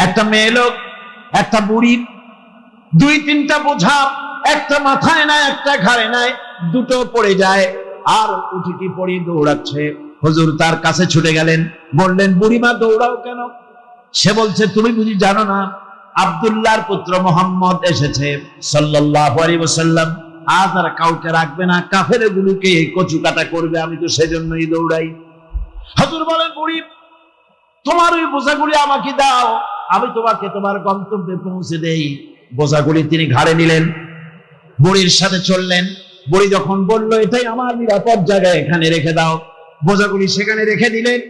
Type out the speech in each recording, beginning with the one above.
একটা মেয়ে লোক, একটা বুড়ি, দুই তিনটা বোঝা, একটা মাথায় নাই, একটা ঘাড়ে নাই, দুটো পড়ে যায় আর উঠিটি পড়ি দৌড়াচ্ছে। হুজুর তার কাছে ছুটে গেলেন, বললেন বুড়িমা দৌড়াও কেন? সে বলছে তুমি বুঝি জানো না আব্দুল্লাহর পুত্র মুহাম্মদ এসেছে সাল্লাল্লাহু আলাইহি ওয়াসাল্লাম, আজ আর কাউকে রাখবে না, কাফেরগুলোকে কচু কাটা করবে, আমি তো সেজন্যই দৌড়াই। হুজুর বলেন বুড়ি তোমার ওই বোঝাগুলি আমাকে দাও, আমি তোমাকে তোমার গন্তব্যে পৌঁছে দেই। বোঝাগুলি তিনি ঘাড়ে নিলেন, বুড়ির সাথে চললেন। বুড়ি যখন বলল এটাই আমার নিরাপদ জায়গা, এখানে রেখে দাও, বোঝাগুলি সেখানে রেখে দিলেন।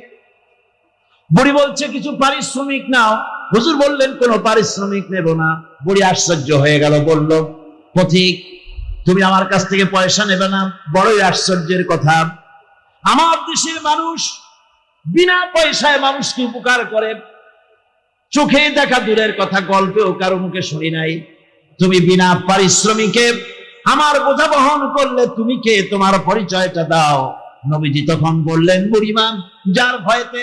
বুড়ি বলছে কিছু পারিশ্রমিক নাও। হুজুর বললেন কোনো পারিশ্রমিক নেব না। বুড়ি আশ্চর্য হয়ে গেল, বলল পথিক তুমি আমার কাছ থেকে পয়সা নেবে না? বড়ই আশ্চর্যের কথা, আমার দেশের মানুষ বিনা পয়সায় মানুষকে উপকার করে, চোখে দেখা দূরের কথা, গল্পেও কারো মুখে শুনি নাই। তুমি বিনা পারিশ্রমিকে আমার বোঝা বহন করলে, তুমি কে? তোমার পরিচয়টা দাও। নবীজি তখন বললেন বুড়িমা যার ভয়েতে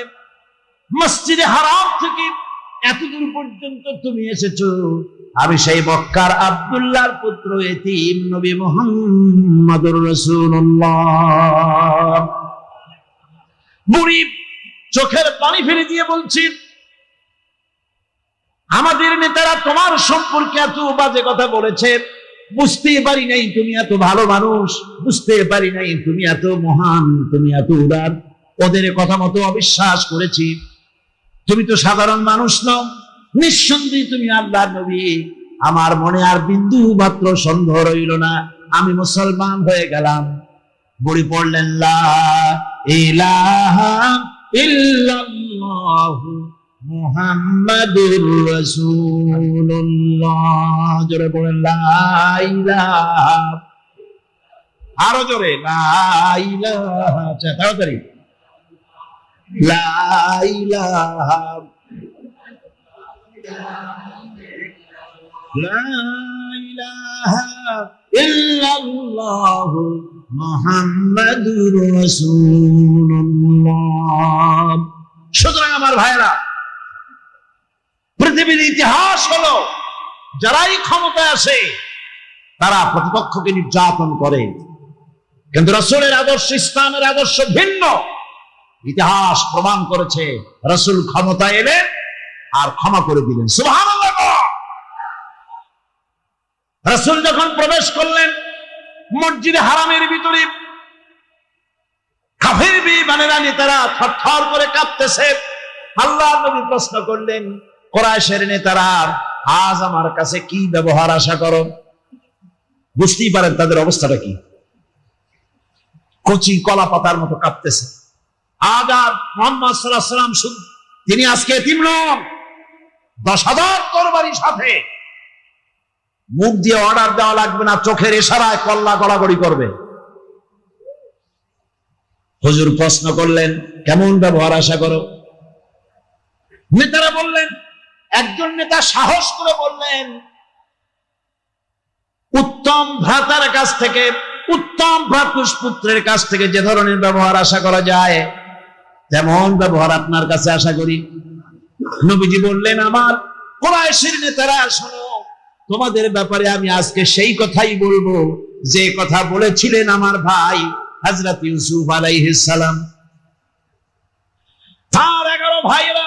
মসজিদে হারাম থেকে এতদূর পর্যন্ত তুমি এসেছো, আমি সেই মক্কার আব্দুল্লাহর পুত্র এতিম নবী মুহাম্মদুর রাসূলুল্লাহ। বুড়ি চোখের পানি ফেলে দিয়ে বলছি আমাদের নেতারা তোমার সম্পর্কে এত বাজে কথা বলেছে, বুঝতে পারি নাই তুমি এত ভালো মানুষ, বুঝতে পারি নাই তুমি এত মহান, তুমি এত উদার, ওদের কথা মতো অবিশ্বাস করেছি। তুমি তো সাধারণ মানুষ নও, নিঃসন্দেহে তুমি আল্লাহর নবী। আমার মনে আর বিন্দু মাত্র সন্দেহ রইল না, আমি মুসলমান হয়ে গেলাম। বুড়ি পড়লেন লা ইলাহা ইল্লাল্লাহু মুহাম্মাদুর রাসূলুল্লাহ। জোরে পড়েন লা ইলাহা, আরো জোরে লা ইলাহা, তাড়াতাড়ি লা ইলাহা লা ইলাহা ইল্লাল্লাহু মুহাম্মাদুর রাসূলুল্লাহ। সুতরাং আমার ভাইরা, পৃথিবীর ইতিহাস হলো যারাই ক্ষমতায় আসে তারা প্রতিপক্ষকে নির্যাতন করে, কিন্তু রাসূলের আদর্শ, ইসলামের আদর্শ ভিন্ন। ইতিহাস প্রমাণ করেছে রাসূল ক্ষমতায় এলেন আর ক্ষমা করে দিলেন। সুবহানাল্লাহ। রাসূল যখন প্রবেশ করলেন মসজিদে হারামের ভিতরে, কাফের বেঈমানেরা নেতারা থরথর করে কাঁপতেছে। আল্লাহর নবী প্রশ্ন করলেন কুরাইশের নেতারা আজ আমার কাছে কি ব্যবহার আশা করো? বুঝতেই পারেন তাদের অবস্থাটা কি, কচি কলা পাতার মতো কাঁপতেছে। আজ আর মুহাম্মদ সাল্লাল্লাহু আলাইহি ওয়াসাল্লাম তিনি আজকে এতিম নন, 10,000 তরবারির সাথে। মুখ দিয়ে অর্ডার দেওয়া লাগবে না, চোখের ইশারায় কল্লা গড়াগড়ি করবে। হুজুর প্রশ্ন করলেন কেমন ব্যবহার আশা করো? নেতারা বললেন, একজন নেতা সাহস করে বললেন উত্তম ভ্রাতার কাছ থেকে, উত্তম ভ্রাতুষ্পুত্রের কাছ থেকে যে ধরনের ব্যবহার আশা করা যায় তেমন ব্যবহার আপনার কাছে আশা করি। নবীজি বললেন আমার কুরাইশের নেতারা শোনো, তোমাদের ব্যাপারে আমি আজকে সেই কথাই বলবো যে কথা বলেছিলেন আমার ভাই হযরত ইউসুফ আলাইহিস সালাম। তার 11 ভাইরা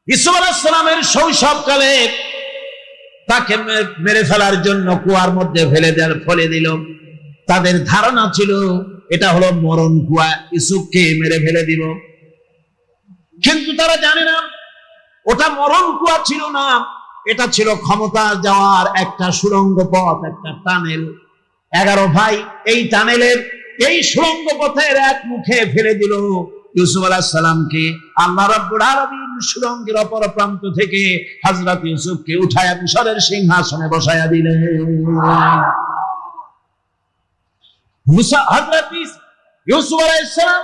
ইউসুফ আলাইহিস সালামের শৈশবকালে তাকে মেরে ফেলার জন্য কুয়ার মধ্যে ফেলে দিল। তাদের ধারণা ছিল এটা হলো মরণ কুয়া, ইউসুফকে মেরে ফেলে দিব। কিন্তু তারা জানে না ওটা মরণ কুয়া ছিল না, এটা ছিল ক্ষমতা যাওয়ার একটা সুড়ঙ্গ পথ, একটা টানেল। 11 ভাই এই টানেলের, এই সুড়ঙ্গ পথের এক মুখে ফেলে দিল ইউসুফ আলাইহিস সালামকে। আল্লাহ রাব্বুল আলামিন সুড়ঙ্গের অপর প্রান্ত থেকে হযরত ইউসুফকে উঠায়া মিশরের সিংহাসনে বসায়া দিলেন। হযরত ইউসুফ আলাইহিস সালাম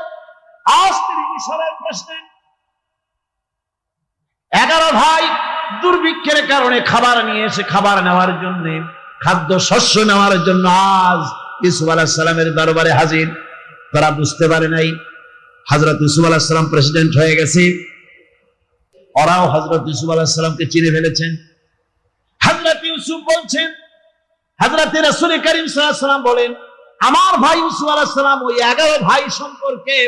আজ তিনি মিশরের প্রেসিডেন্ট। 11 ভাই দুর্ভিক্ষের কারণে খাবার নিয়ে এসে খাবার নেওয়ার জন্য, খাদ্য শস্য নেওয়ার জন্য আজ ইউসুফ আলাইহিস সালামের দরবারে হাজির। তারা বুঝতে পারে নাই হযরত ইউসুফ আলাইহিস সালাম প্রেসিডেন্ট হয়ে গেছে। ওরাও হযরত ইউসুফ আলাইহিস সালামকে চিনে ফেলেছেন। হযরত ইউসুফ বলছেন, হযরত রাসূল করিম সাল্লাল্লাহু আলাইহি ওয়াসাল্লাম বলেন, আমার ভাই ইউসুফ আলাইহিস সালাম ওই 11 ভাই সম্পর্কে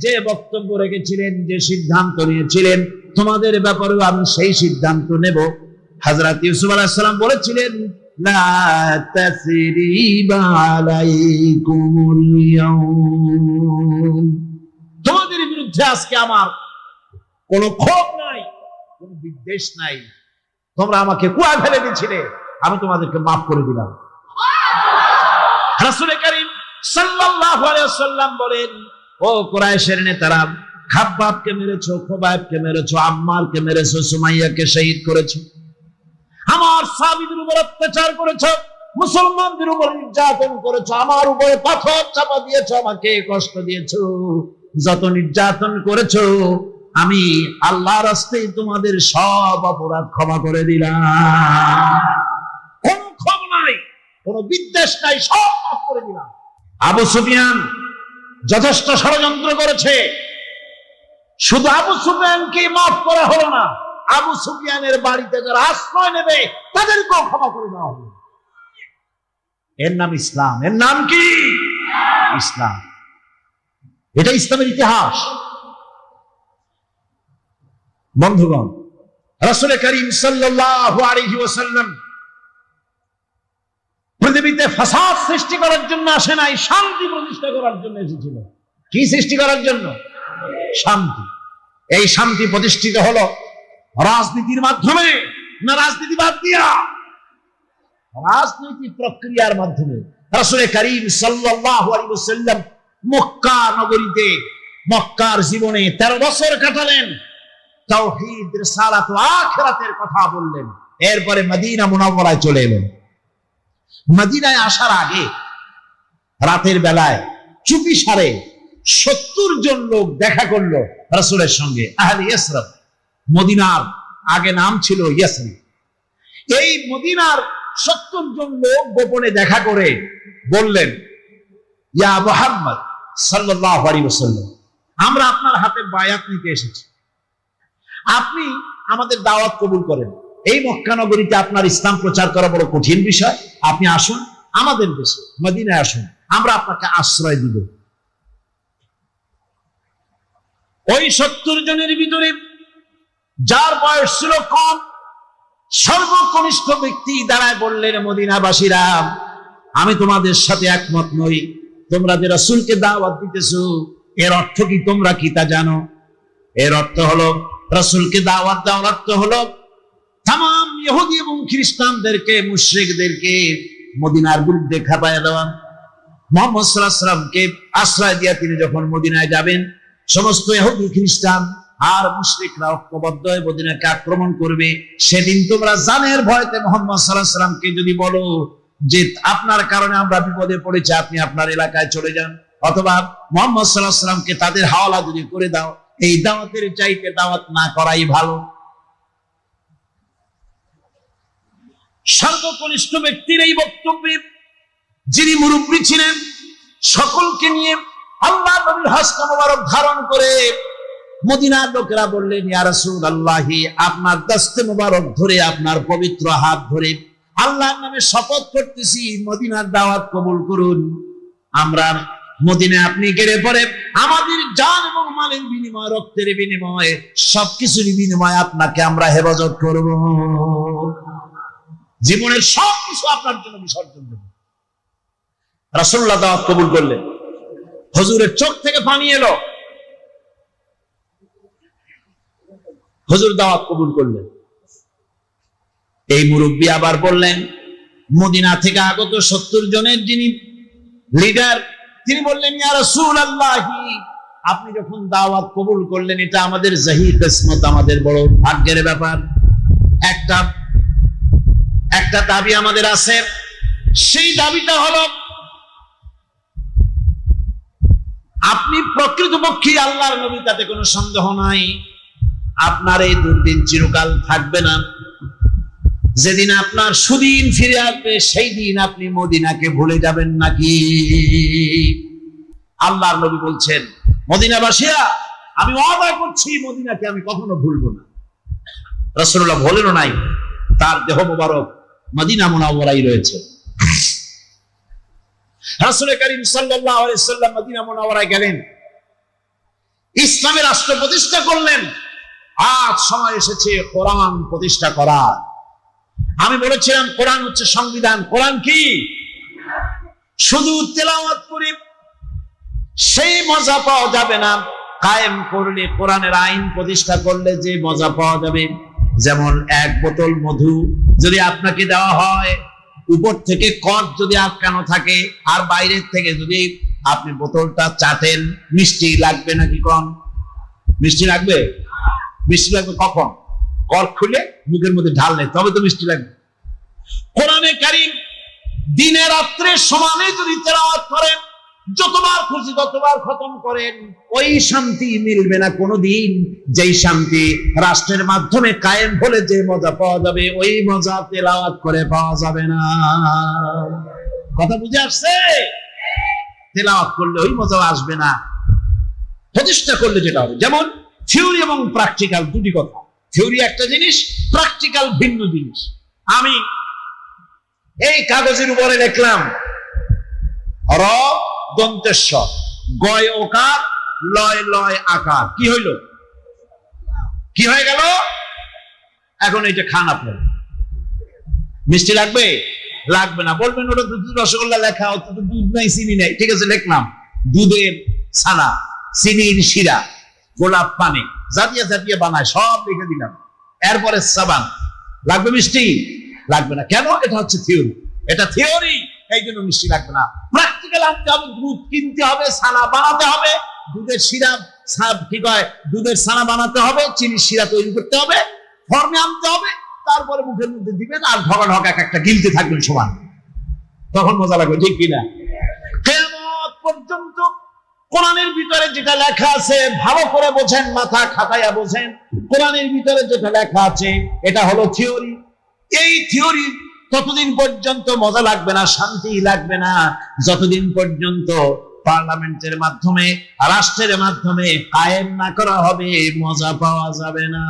যে বক্তব্য রেখেছিলেন, যে সিদ্ধান্ত নিয়েছিলেন, তোমাদের ব্যাপারেও আমি সেই সিদ্ধান্ত নেব। হযরত ইউসুফ আলাইহিস সালাম বলেছিলেন, লা তাসরিবা আলাইকুমুল ইয়াউম, তোমাদের বিরুদ্ধে আজকে আমার কোনো ক্ষোভ নাই, কোনো বিদ্বেষ নাই। তোমরা আমাকে কুয়ায় ফেলে দিয়েছিলে, আমি তোমাদেরকে মাফ করে দিলাম। রাসূল করিম সাল্লাল্লাহু আলাইহি ওয়াসাল্লাম বলেন, ও কুরাইশের নেতারা, খাব্বাবকে মেরেছো, খুবাইবকে মেরেছো, আম্মারকে মেরেছো, সুমাইয়াকে শহীদ করেছো, আমার সাহাবীদের উপর অত্যাচার করেছো, মুসলমানদের উপর নির্যাতন করেছো, আমার উপরে পাথর চাপা দিয়েছো, আমাকে কষ্ট দিয়েছো। যত নির্যাতন করেছো, আমি আল্লাহর রাস্তায় তোমাদের সব অপরাধ ক্ষমা করে দিলাম। কোনো ক্ষোভ নাই, কোনো বিদ্বেষ নাই, সব মাফ করে দিলাম। আবু সুফিয়ান যথেষ্ট ষড়যন্ত্র করেছে, শুধু আবু সুফিয়ানকে মাফ করা হলো না, আবু সুফিয়ানের বাড়িতে যারা আশ্রয় নেবে তাদেরকেও ক্ষমা করে দেওয়া হলো। এর নাম ইসলাম। এর নাম কি? ইসলাম। এটা ইসলামের ইতিহাস। বন্ধুগণ, রাসূল করিম সাল্লাল্লাহু আলাইহি ওয়াসাল্লাম পৃথিবীতে ফাসাদ সৃষ্টি করার জন্য আসে নাই, শান্তি প্রতিষ্ঠা করার জন্য এসেছিল। কি সৃষ্টি করার জন্য? শান্তি। এই শান্তি প্রতিষ্ঠিত হলো রাজনীতির মাধ্যমে না রাজনীতি বাদ দিয়া? রাজনৈতিক প্রক্রিয়ার মাধ্যমে। রাসূল করিম সাল্লাল্লাহু আলাইহি ওয়াসাল্লাম মক্কা নগরীতে মক্কার জীবনে 13 বছর কাটালেন, তাওহীদ, রিসালাত ও আখিরাতের কথা বললেন। এরপরে মদিনা মুনাওয়ারায় চলে এলেন। মদিনায় আসার আগে রাতের বেলায় চুপি সারে 70 জন লোক দেখা করলো রাসূলের সঙ্গে, আহলে ইয়াসরিব। মদিনার আগে নাম ছিল ইয়াসরিব। এই মদিনার 70 জন লোক গোপনে দেখা করে বললেন, ইয়া মুহাম্মদ সাল্লাল্লাহু আলাইহি ওয়াসাল্লাম, আমরা আপনার হাতে বায়াত নিতে এসেছি, আপনি আমাদের দাওয়াত কবুল করেন। এই মক্কা নগরীতে আপনার ইসলাম প্রচার করা বড় কঠিন বিষয়, আপনি আসুন আমাদের দেশে মদিনায় আসুন, আমরা আপনাকে আশ্রয় দিব। ওই 70 জনের ভিতরে যার বয়স ছিল কম, সর্বকনিষ্ঠ ব্যক্তি দাঁড়ায় বললেন, মদিনাবাসীরা, আমি তোমাদের সাথে একমত নই। তোমরা যে রাসূলকে দাওয়াত দিতেছো, এর অর্থ কি তোমরা কি তা জানো? এর অর্থ হলো, রাসূলকে দাওয়াত দেওয়ার অর্থ হলো তামাম ইহুদি এবং খ্রিস্টানদেরকে, মুশরিকদেরকে মদিনার বিরুদ্ধে খেপায়া দেওয়া। মুহাম্মদ সাল্লাল্লাহু আলাইহি ওয়াসাল্লামকে আশ্রয় দিয়ে তিনি যখন মদিনায় যাবেন, সমস্ত ইহুদি, খ্রিস্টান আর মুশরিকরা ঐক্যবদ্ধ হয়ে মদিনাকে আক্রমণ করবে। সেদিন তোমরা জানের ভয়তে মুহাম্মদ সাল্লাল্লাহু আলাইহি ওয়াসাল্লামকে যদি বলো যে আপনার কারণে আমরা বিপদে পড়েছি, আপনি আপনার এলাকায় চলে যান, অথবা মুহাম্মদ সাল্লাল্লাহু আলাইহি ওয়াসাল্লামকে তাদের হাওলা যদি করে দাও, এই দাওয়াতের চাইতে দাওয়াত না করাই ভালো। সর্বকনিষ্ঠ ব্যক্তির এই বক্তব্যে যিনি মুরব্বী ছিলেন, সকলকে নিয়ে আল্লাহ নবীর হস্ত মোবারক ধারণ করে মদিনার লোকেরা বললেন, ইয়া রাসূলুল্লাহি, আপনার দস্তে মোবারক ধরে, আপনার পবিত্র হাত ধরে আল্লাহর নামে শপথ করতেছি, মদিনার দাওয়াত কবুল করুন। আমরা মদিনায় আপনি গেলে পরে আমাদের জান এবং মালের বিনিময়ে, রক্তের বিনিময়ে, সবকিছুর বিনিময়ে আপনাকে আমরা হেফাজত করব, জীবনের সবকিছু আপনার জন্য বিসর্জন দেব। রাসূলুল্লাহ দাওয়াত কবুল করলেন। হুজুরের চোখ থেকে পানি এলো। হুজুর দাওয়াত কবুল করলেন। এই মুরব্বী আবার বললেন, মদিনা থেকে আগত 70 জনের যিনি লিডার, তিনি বললেন, ইয়া রাসূলুল্লাহি, আপনি যখন দাওয়াত কবুল করলেন, এটা আমাদের জাহির কিসমত, আমাদের বড় ভাগ্যের ব্যাপার। একটা দাবি আমাদের আছে, সেই দাবিটা হলো, আপনি প্রকৃতপক্ষে আল্লাহর নবী, তাতে কোনো সন্দেহ নাই। আপনার এই দুর্দিন চিরকাল থাকবে না। যেদিন আপনার সুদিন ফিরে আসবে, সেই দিন আপনি মদিনাকে ভুলে যাবেন নাকি? আল্লাহর নবী বলছেন, মদিনাবাসীরা, আমি ওয়াদা করছি মদিনাকে আমি কখনো ভুলবো না। রাসূলুল্লাহ বলেনও নাই, তার দেহ মোবারক মদিনা মুনাওয়ারায় রয়েছে। রাসূল করিম সাল্লাল্লাহু আলাইহি ওয়াসাল্লাম মদিনা মুনাওয়ারায় গেলেন, ইসলামের রাষ্ট্র প্রতিষ্ঠা করলেন। আজ সময় এসেছে কোরআন প্রতিষ্ঠা করার। আমি বলেছিলাম কোরআন হচ্ছে সংবিধান। কোরআন কি? শুধু তেলাওয়াত করে সেই মজা পাওয়া যাবে না, কায়েম করলে, কোরআনের আইন প্রতিষ্ঠা করলে যে মজা পাওয়া যাবে। যেমন এক বোতল মধু যদি আপনাকে দেওয়া হয়, উপর থেকে কর্ক যদি আটকানো থাকে, আর বাইরের থেকে যদি আপনি বোতলটা চাটেন, মিষ্টি লাগবে নাকি কম? মিষ্টি লাগবে। মিষ্টি লাগবে কখন? কর্ক খুলে মুখের মধ্যে ঢাললে তবে তো মিষ্টি লাগবে। কোরআনে কারীম দিনে রাত্রে সমানে যদি তেলাওয়াত করেন, যতবার খুশি ততবার খতম করেন, ওই শান্তি মিলবে না কোনোদিন যেই শান্তি রাষ্ট্রের মাধ্যমে কায়েম হলে যে মজা পাওয়া যাবে, ওই মজা তেলাওয়াত করে পাওয়া যাবে না। কথা বুঝে আসছে? তেলাওয়াত করলে ওই মজা আসবে না, প্রতিষ্ঠা করলে যেটা হবে। যেমন থিওরি এবং প্র্যাকটিক্যাল দুটি কথা। থিওরি একটা জিনিস, প্র্যাকটিক্যাল ভিন্ন জিনিস। আমি এই কাগজের উপরে লিখলাম র দন্তেশ্ব, গয় ওকার, লয় লয় আকার, কি হইল? কি হয়ে গেল? এখন এইটা খান আপনি। মিষ্টি লাগবে? লাগবে না। বলবেন ওটা দুধ রসগোল্লা লেখা, ওটা তো দুধ নাই, চিনি নাই। ঠিক আছে, লিখলাম দুধের ছানা, চিনির শিরা, গোলাপ পানি, জাতীয় জাতীয় বানায়, সব লিখে দিলাম। এরপরে সাবান, লাগবে মিষ্টি? লাগবে না। কেন? এটা হচ্ছে থিওরি। এটা থিওরি, এই জন্য মিষ্টি লাগবে না। প্র্যাকটিক্যাল আনতে হবে, দুধ কিনতে হবে, ছানা বানাতে হবে, দুধের শিরা, কি কয়, দুধের ছানা বানাতে হবে, চিনির শিরা তৈরি করতে হবে, ফর্মে আনতে হবে, তারপরে মুখের মধ্যে দিবেন আর ঢকা ঢকা একটা গিলতে থাকবেন সমান। তখন মজা লাগবে, ঠিক কিনা? কিয়ামত পর্যন্ত কোরআনের ভিতরে যেটা লেখা আছে ভালো করে বোঝেন, মাথা খাটাইয়া বোঝেন। কোরআনের ভিতরে যেটা লেখা আছে এটা হলো থিওরি। এই থিওরি ততদিন পর্যন্ত মজা লাগবে না, শান্তি লাগবে না, যতদিন পর্যন্ত পার্লামেন্টের মাধ্যমে, রাষ্ট্রের মাধ্যমে কায়েম না করা হবে, মজা পাওয়া যাবে না।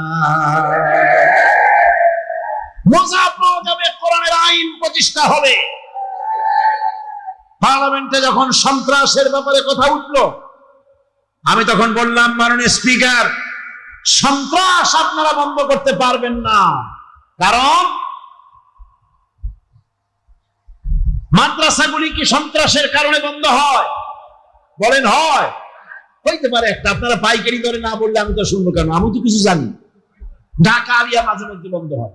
মজা পাওয়া যাবে কোরআনের আইন প্রতিষ্ঠা হবে। পার্লামেন্টে যখন সন্ত্রাসের ব্যাপারে কথা উঠলো, আমি তখন বললাম, মাননীয় স্পিকার, সন্ত্রাস আপনারা বন্ধ করতে পারবেন না, কারণ মাদ্রাসাগুলি কি সন্ত্রাসের কারণে বন্ধ হয়? বলেন হয়? হইতে পারে একটা, আপনারা পাইকারি দরে না বললে আমি তো শুনবো কেন? আমি তো কিছু জানি। ঢাকা আলিয়া মাঝে মধ্যে বন্ধ হয়,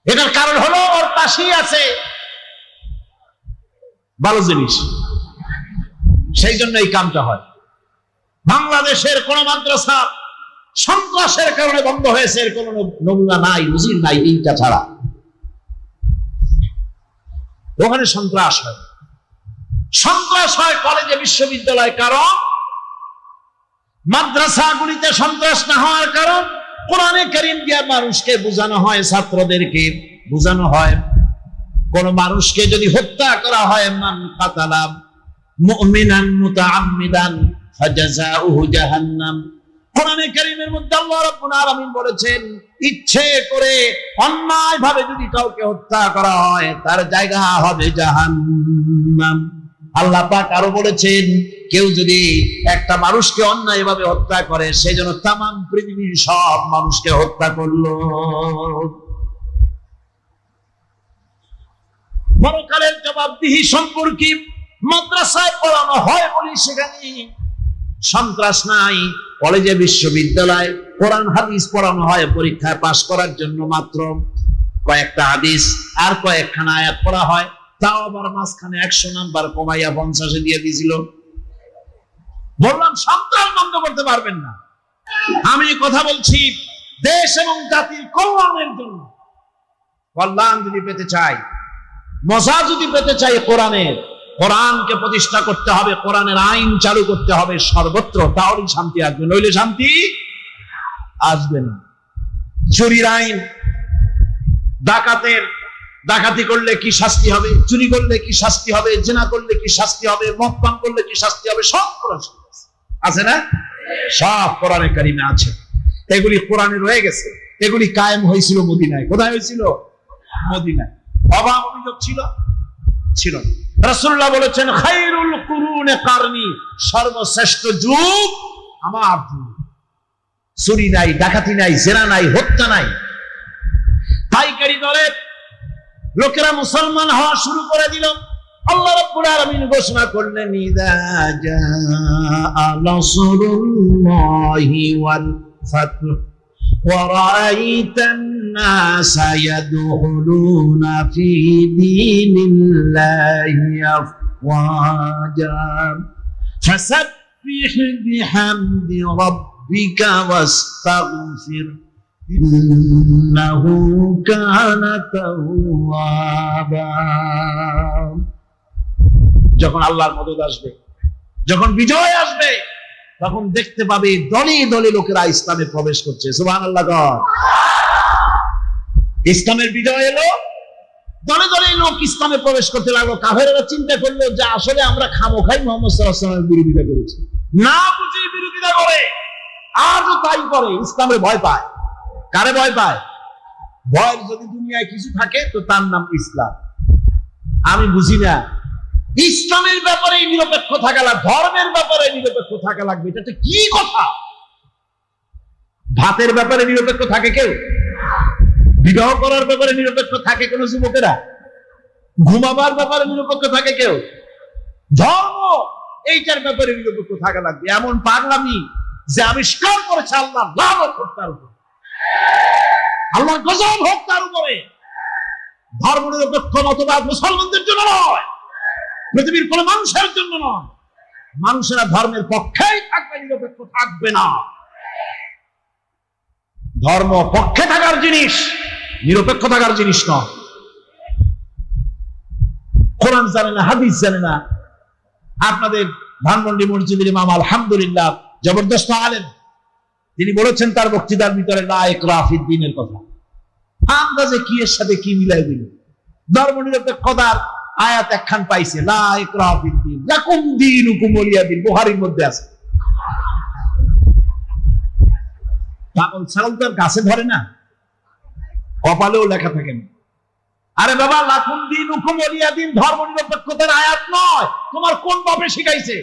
এটার কারণ হলো ওর পাশেই আছে ভালো জিনিস, সেই জন্য এই কামটা হয়। বাংলাদেশের কোন মাদ্রাসা সন্ত্রাসের কারণে বন্ধ হয়েছে এর কোন নমুনা নাই, নজির নাই, এইটা ছাড়া। ওখানে সন্ত্রাস হয়, সন্ত্রাস হয় কলেজে, বিশ্ববিদ্যালয়। কারণ মাদ্রাসাগুলিতে সন্ত্রাস না হওয়ার কারণ কোরআনে কারীম দিয়ে মানুষকে বোঝানো হয়, ছাত্রদেরকে বোঝানো হয়, কোন মানুষকে যদি হত্যা করা হয়, মান কাতালা মুমিনান মুতাআম্মিদান ফাজাযাউহু জাহান্নাম। কোরআনে কারীমের মধ্যে আল্লাহ রাব্বুল আলামিন বলেছেন, ইচ্ছে করে অন্যায়ভাবে যদি কাউকে হত্যা করা হয়, তার জায়গা হবে জাহান্নাম। আল্লাহ পাক আরো বলেছেন, কেউ যদি একটা মানুষকে অন্যায়ভাবে হত্যা করে, সেই জন্য তামাম পৃথিবীর সব মানুষকে হত্যা করলো। পরকালের জবাবদিহি সম্পর্কে মাদ্রাসায় পড়ানো হয় বলি সেখানে সন্ত্রাস নাই। কলেজে, বিশ্ববিদ্যালয় কোরআন হাদিস পড়ানো হয়, পরীক্ষায় পাশ করার জন্য মাত্র কয়েকটা হাদিস আর কয়েকখানা আয়াত পড়া হয়, তাও আবার মাঝখানে 100 নাম্বার কমাইয়া 50 দিয়ে দিয়েছিল। বললাম সন্ত্রাস বন্ধ করতে পারবেন না। আমি কথা বলছি দেশ এবং জাতির কল্যাণের জন্য। কল্যাণ যদি পেতে চাই, মজা যদি পেতে চাই, কোরআনকে প্রতিষ্ঠা করতে হবে, কোরআনের আইন চালু করতে হবে সর্বত্র, তাহলেই শান্তি আসবে, নইলে শান্তি আসবে না। চুরির আইন, ডাকাতি করলে কি শাস্তি হবে, চুরি করলে কি শাস্তি হবে, জিনা করলে কি শাস্তি হবে, মদ পান করলে কি শাস্তি হবে, সব কোরআন আছে না? সব কোরআনে কারিমে আছে, এগুলি কোরআনে রয়ে গেছে। এগুলি কায়েম হয়েছিল মদিনায়। কোথায় হয়েছিল? মদিনায়। অভাব অভিযোগ ছিল ছিল না। রাসূলুল্লাহ বলেছেন খায়রুল কুরুনে কারনি, সর্বশ্রেষ্ঠ যুগ আমার যুগ। চুরি নাই, ডাকাতি নাই, জেনা নাই, হত্যা নাই। পাইকারি দরে লোকেরা মুসলমান হওয়া শুরু করে দিল। আল্লাহ রাব্বুল আলামিন ঘোষণা করলেন ইযা জাআ নাসরুল্লাহি ওয়াল ফাতহু ওয়া রাআইতান নাসা ইয়াদখুলুনা ফি দীনিল্লাহি আফওয়াজা ফাসাব্বিহ বিহামদি রাব্বিকা ওয়াস্তাগফির ইন্নাহু কানা তাওয়াবা। যখন আল্লাহর মদদ আসবে, যখন বিজয় আসবে, তখন দেখতে পাবে দলে দলে লোকেরা ইসলামে প্রবেশ করছে। সুবহানাল্লাহ। ইসলামের বিজয় এলো, দলে দলে লোক ইসলামে প্রবেশ করতে লাগলো। কাফেররা চিন্তা করলো যে আসলে আমরা খামোখাই মুহাম্মদ সাল্লাল্লাহু আলাইহি ওয়াসাল্লামের বিরোধিতা করেছি, না বুঝে বিরোধিতা করে, আজও তাই করে। ইসলামের ভয় পায়। কারে ভয় পায়? ভয় যদি দুনিয়ায় কিছু থাকে তো তার নাম ইসলাম। আমি বুঝি না, ইসলামের ব্যাপারে নিরপেক্ষ থাকা লাগবে, ধর্মের ব্যাপারে নিরপেক্ষ থাকা লাগবে, এটা কি কথা? ভাতের ব্যাপারে নিরপেক্ষ থাকে কেউ? বিবাহ করার ব্যাপারে নিরপেক্ষ থাকে কোন যুবকেরা? ঘুমাবার ব্যাপারে নিরপেক্ষ থাকে কেউ? ধর্ম এইটার ব্যাপারে নিরপেক্ষ থাকা লাগবে। এমন পাগলামি যে আবিষ্কার করেছে আল্লাহ, লানত হোক তার উপর, আল্লাহর গজব হোক তার উপরে। ধর্ম নিরপেক্ষ মতবাদ মুসলমানদের জন্য নয়, পৃথিবীর কোন মানুষের জন্য নয়। মানুষেরা ধর্মের পক্ষেই থাকবে, নিরপেক্ষ থাকবে না। ধর্ম পক্ষে থাকার জিনিস, নিরপেক্ষ থাকার জিনিস নয়। কোরআন জানে না, হাদিস জানে না। আপনাদের ধানমন্ডি মসজিদের ইমাম আলহামদুলিল্লাহ জবরদস্ত আলেম, তিনি বলেছেন তার বক্তৃতার ভিতরে লা ইকরাহা ফিদ্দীনের কথা। আন্দাজে কি এর সাথে কি মিলাই দিল? ধর্ম নিরপেক্ষতার আয়াত একখান পাইছে, লা ইকরাহা ফিদ্দীন, লাকুম দীনুকুম ওয়ালিয়া দীন, বুখারীর মধ্যে আছে। পাগল ছাগল তো গাছে ধরে না, কপালেও লেখা থাকে না। আরে বাবা, লাকুম দীনুকুম ওয়ালিয়া দীন ধর্ম নিরপেক্ষতার আয়াত নয়। তোমার কোন বাপে শিখাইছে?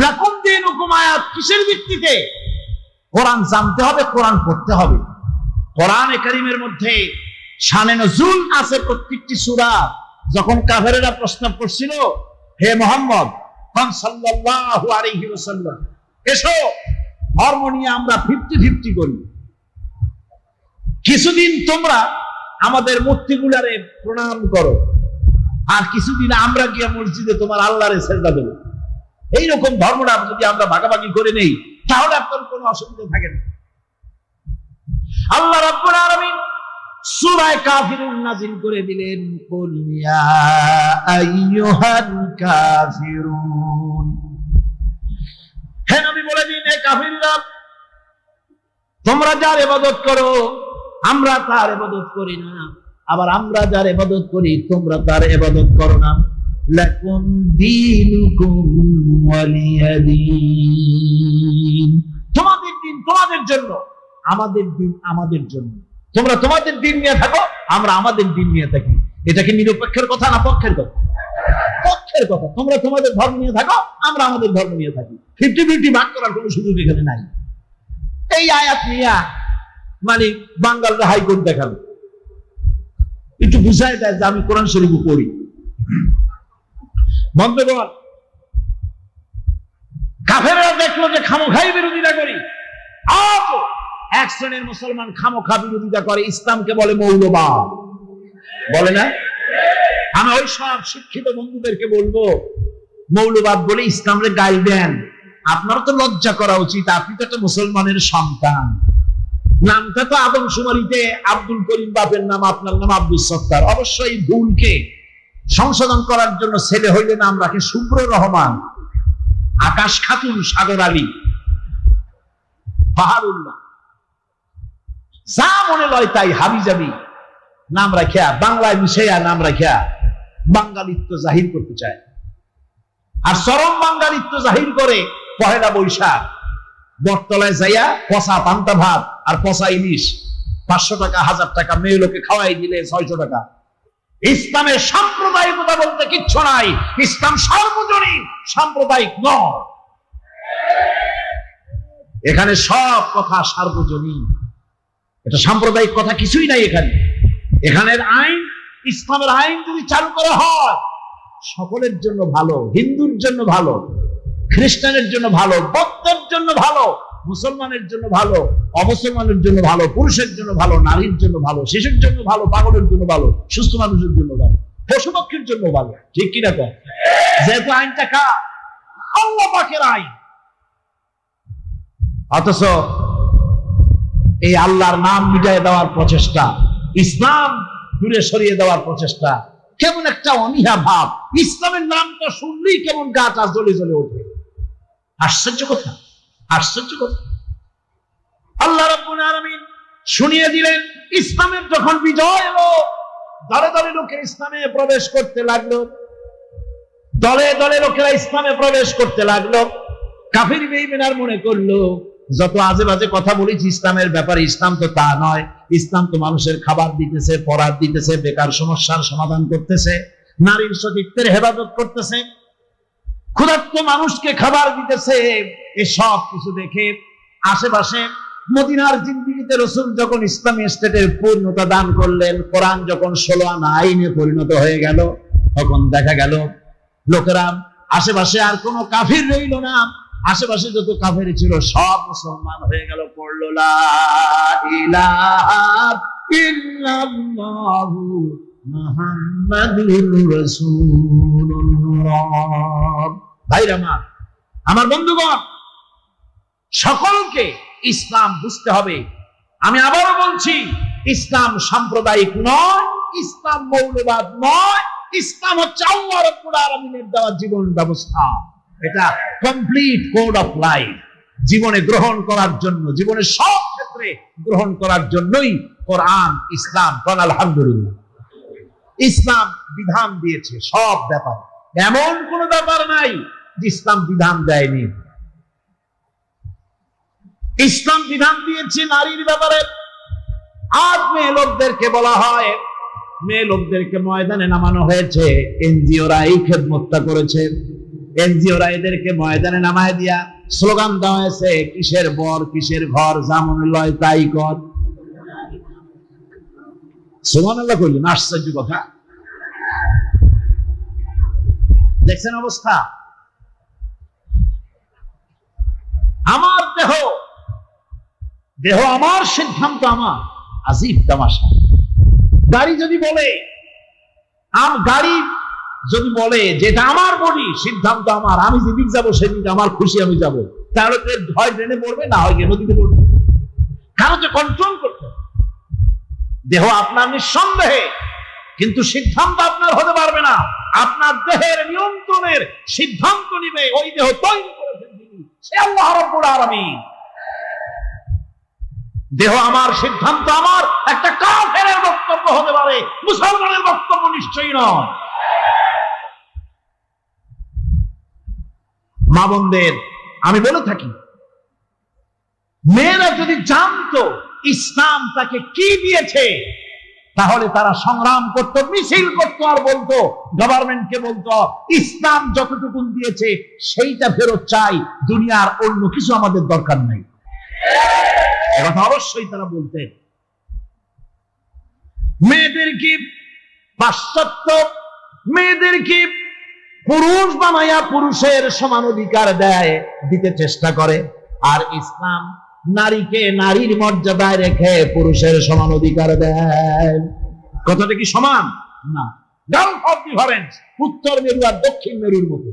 লাকুম দীনুকুম আয়াত কিসের ভিত্তিতে? কোরআন জানতে হবে, কোরআন পড়তে হবে। কোরআনে কারীমের মধ্যে শানে নজুল আছে প্রত্যেকটি সূরা। যখন কাফেরেরা প্রশ্ন করছিল, হে মুহাম্মদ সাল্লাল্লাহু আলাইহি ওয়াসাল্লাম, এসো ধর্ম নিয়ে আমরা 50-50 করি। কিছুদিন তোমরা আমাদের মূর্তিগুলারে প্রণাম করো, আর কিছুদিন আমরা গিয়ে মসজিদে তোমার আল্লাহরে সেজদা দেব। এইরকম ধর্মটা যদি আমরা ভাগাভাগি করে নেই, তাহলে আপনার কোনো অসুবিধা থাকে না। আল্লাহ রাব্বুল আলামিন সূরা কাফিরুন নাযিল করে দিলেন, কুল ইয়া আইয়ুহাল কাফিরুন, হে নবী বলে দিন, হে কাফিররা, তোমরা যার ইবাদত করো আমরা তার ইবাদত করি না, আবার আমরা যার ইবাদত করি তোমরা তার ইবাদত করো না। লাকুম দীনুকুম ওয়ালিয়া দীন, তোমাদের দিন তোমাদের জন্য, আমাদের দিন আমাদের জন্য। তোমরা তোমাদের দিন নিয়ে থাকো, আমরা আমাদের দিন নিয়ে থাকি। এটা কি নিরপেক্ষের কথা না পক্ষের কথা? পক্ষের কথা। তোমরা তোমাদের ধর্ম নিয়ে থাকো, আমরা আমাদের ধর্ম নিয়ে থাকি। 50-50 ভাগ করার কোনো সুযোগ এখানে নাই। এই আয়াত নিয়ে মানে বাঙালরা হাইকোর্ট দেখালো, একটু বুঝাই দেয় যে আমি কোরআন শরীফ পড়ি। বন্ধুগণ, কাফেররা দেখলো যে খামোখাই বিরোধিতা করি। আজ এক শ্রেণীর মুসলমান খামোখা বিরোধিতা করে, ইসলামকে বলে মৌলবাদ, বলে না? আমি ওই সব শিক্ষিত বন্ধুদেরকে বলবো, মৌলবাদ বলে ইসলামকে গাইল দেন, আপনার তো লজ্জা করা উচিত। আপনি তো একটা মুসলমানের সন্তান। নামটা তো আদমশুমারিতে আব্দুল করিম বাপের নাম, আপনার নাম আব্দুল সত্তার। অবশ্যই ভুলকে সংশোধন করার জন্য ছেলে হইলে নাম রাখে শুভ্র রহমান, আকাশ খাতুন, সাগর আলী, বাহারুল্লাহ, যা মনে লয় তাই হাবিজাবি নাম রাখিয়া, বাংলায় মিশাইয়া নাম রাখিয়া বাঙালিত্ব জাহির করতে চায়। আর চরম বাঙালিত্ব জাহির করে পহেলা বৈশাখ, বটতলায় যাইয়া পচা পান্তা ভাত আর পচা ইলিশ 500 টাকা 1000 টাকা মেয়ে লোকে খাওয়াই দিলে 600 টাকা। ইসলামের সাম্প্রদায়িকতা বলতে কিচ্ছু নাই। ইসলাম সর্বজনীন, সাম্প্রদায়িক নয়। এখানে সব কথা সার্বজনীন, এটা সাম্প্রদায়িক কথা কিছুই নাই এখানে। এখানের আইন, ইসলামের আইন যদি চালু করা হয় সকলের জন্য ভালো, হিন্দুর জন্য ভালো, খ্রিস্টানের জন্য ভালো, বৌদ্ধের জন্য ভালো, মুসলমানের জন্য ভালো, অমুসলমানের জন্য ভালো, পুরুষের জন্য ভালো, নারীর জন্য ভালো, শিশুর জন্য ভালো, পাগলের জন্য ভালো, সুস্থ মানুষের জন্য ভালো, পশু পক্ষীর জন্য ভালো। ঠিক কিনা কর? যেহেতু আইনটা কার? আল্লাহ পাকের আইন। অথচ এই আল্লাহর নাম মিটাই দেওয়ার প্রচেষ্টা, ইসলাম দূরে সরিয়ে দেওয়ার প্রচেষ্টা, কেমন একটা অনীহা ভাব। ইসলামের নামটা শুনলেই কেমন গাটা জ্বলে জ্বলে ওঠে। আশ্চর্য কথা, আশ্চর্য কথা। আল্লাহ রাব্বুল আলামিন শুনিয়ে দিলেন, ইসলামের যখন বিজয় এলো, দলে দলে লোকের ইসলামে প্রবেশ করতে লাগলো, দলে দলে লোকেরা ইসলামে প্রবেশ করতে লাগলো। কাফির বেঈমানরা মনে করলো যত আজে বাজে কথা বলেছি ইসলামের ব্যাপারে, ইসলাম তো তা নয়। ইসলাম তো মানুষের খাবার দিতেছে, পরার দিতেছে, বেকার সমস্যার সমাধান করতেছে, নারীর সতীত্বের হেফাজত করতেছে, ক্ষুধার্ত মানুষকে খাবার দিতেছে। এসব কিছু দেখে আশেপাশে মদিনার জিন্দেগিতে রাসূল যখন ইসলামী স্টেটের পূর্ণতা দান করলেন, কোরআন যখন 16 আনা আইনে পরিণত হয়ে গেল, তখন দেখা গেল লোকেরা আশেপাশে আর কোনো কাফির রইল না। আশেপাশে যত কাফের ছিল সব মুসলমান হয়ে গেল। পড়লো লা ইলাহা ইল্লাল্লাহু মুহাম্মাদুর রাসূলুল্লাহ। ভাইরা আমার বন্ধুগণ, সকলকে ইসলাম বুঝতে হবে। আমি আবারও বলছি, ইসলাম সাম্প্রদায়িক নয়, ইসলাম মৌলবাদ নয়, ইসলাম হচ্ছে আল্লাহ রাব্বুল আলামিনের দেওয়া জীবন ব্যবস্থা। এটা কমপ্লিট কোড অফ লাইফ, জীবনে গ্রহণ করার জন্য, জীবনের সব ক্ষেত্রে গ্রহণ করার জন্যই কোরআন, ইসলাম। আলহামদুলিল্লাহ, ইসলাম বিধান দিয়েছে সব ব্যাপারে, এমন কোন ব্যাপার নাই যে ইসলাম বিধান দেয়নি। ইসলাম বিধান দিয়েছে নারীর ব্যাপারে। আজ মেয়ে লোকদেরকে বলা হয়, মেয়ে লোকদেরকে ময়দানে নামানো হয়েছে, এনজিওরা এই খেদমতটা করেছে। এনজিওরা এদেরকে ময়দানে নামায় দিয়া স্লোগান দেওয়া হয়েছে, কিসের বর কিসের ঘর, যা মনে লয় তাই কর। সুবহানাল্লাহ কইলেন, আশ্চর্য কথা। দেখছেন অবস্থা? আমার দেহ, দেহ আমার, সিদ্ধান্ত আমার। আজীব তামাশা। গাড়ি যদি বলে, গাড়ি যদি বলে যে এটা আমার বডি, সিদ্ধান্ত আমার, আমি যেদিক যাবো সেদিক আমার খুশি আমি যাব, তাহলে হয় ট্রেনে পড়বে, না হয় নদীতে পড়বে। কারণ যে কন্ট্রোল করতে, দেহ আপনার নিঃসন্দেহে, কিন্তু সিদ্ধান্ত আপনার হতে পারবে না। আপনার দেহের নিয়ন্ত্রণের সিদ্ধান্ত নিবে ওই দেহ তৈরি করেছেন যিনি, সে আল্লাহ রাব্বুল আলামিন। দেহ আমার, সিদ্ধান্ত আমার, একটা কাফেরের বক্তব্য হতে পারে, মুসলমানের বক্তব্য নিশ্চয়ই নয়। মা বোনদের আমি বলে থাকি, মেয়েরা যদি জানতো ইসলাম তাকে কি দিয়েছে, তাহলে তারা সংগ্রাম করত, মিছিল করত, আর বলতো, গভর্নমেন্টকে বলতো, ইসলাম যতটুকু দিয়েছে সেইটা ফেরত চাই, দুনিয়ার অন্য কিছু আমাদের দরকার নাই। কথা অবশ্যই তারা বলতেন। মেয়েদেরকে পাশ্চাত্য, মেয়েদেরকে পুরুষ বানাইয়া পুরুষের সমান অধিকার দেয়, দিতে চেষ্টা করে। আর ইসলাম নারীকে নারীর মর্যাদায় রেখে পুরুষের সমান অধিকার দেয়। কথাটা কি সমান? না, গালফ অফ ডিফারেন্স, উত্তর মেরু আর দক্ষিণ মেরুর মতো।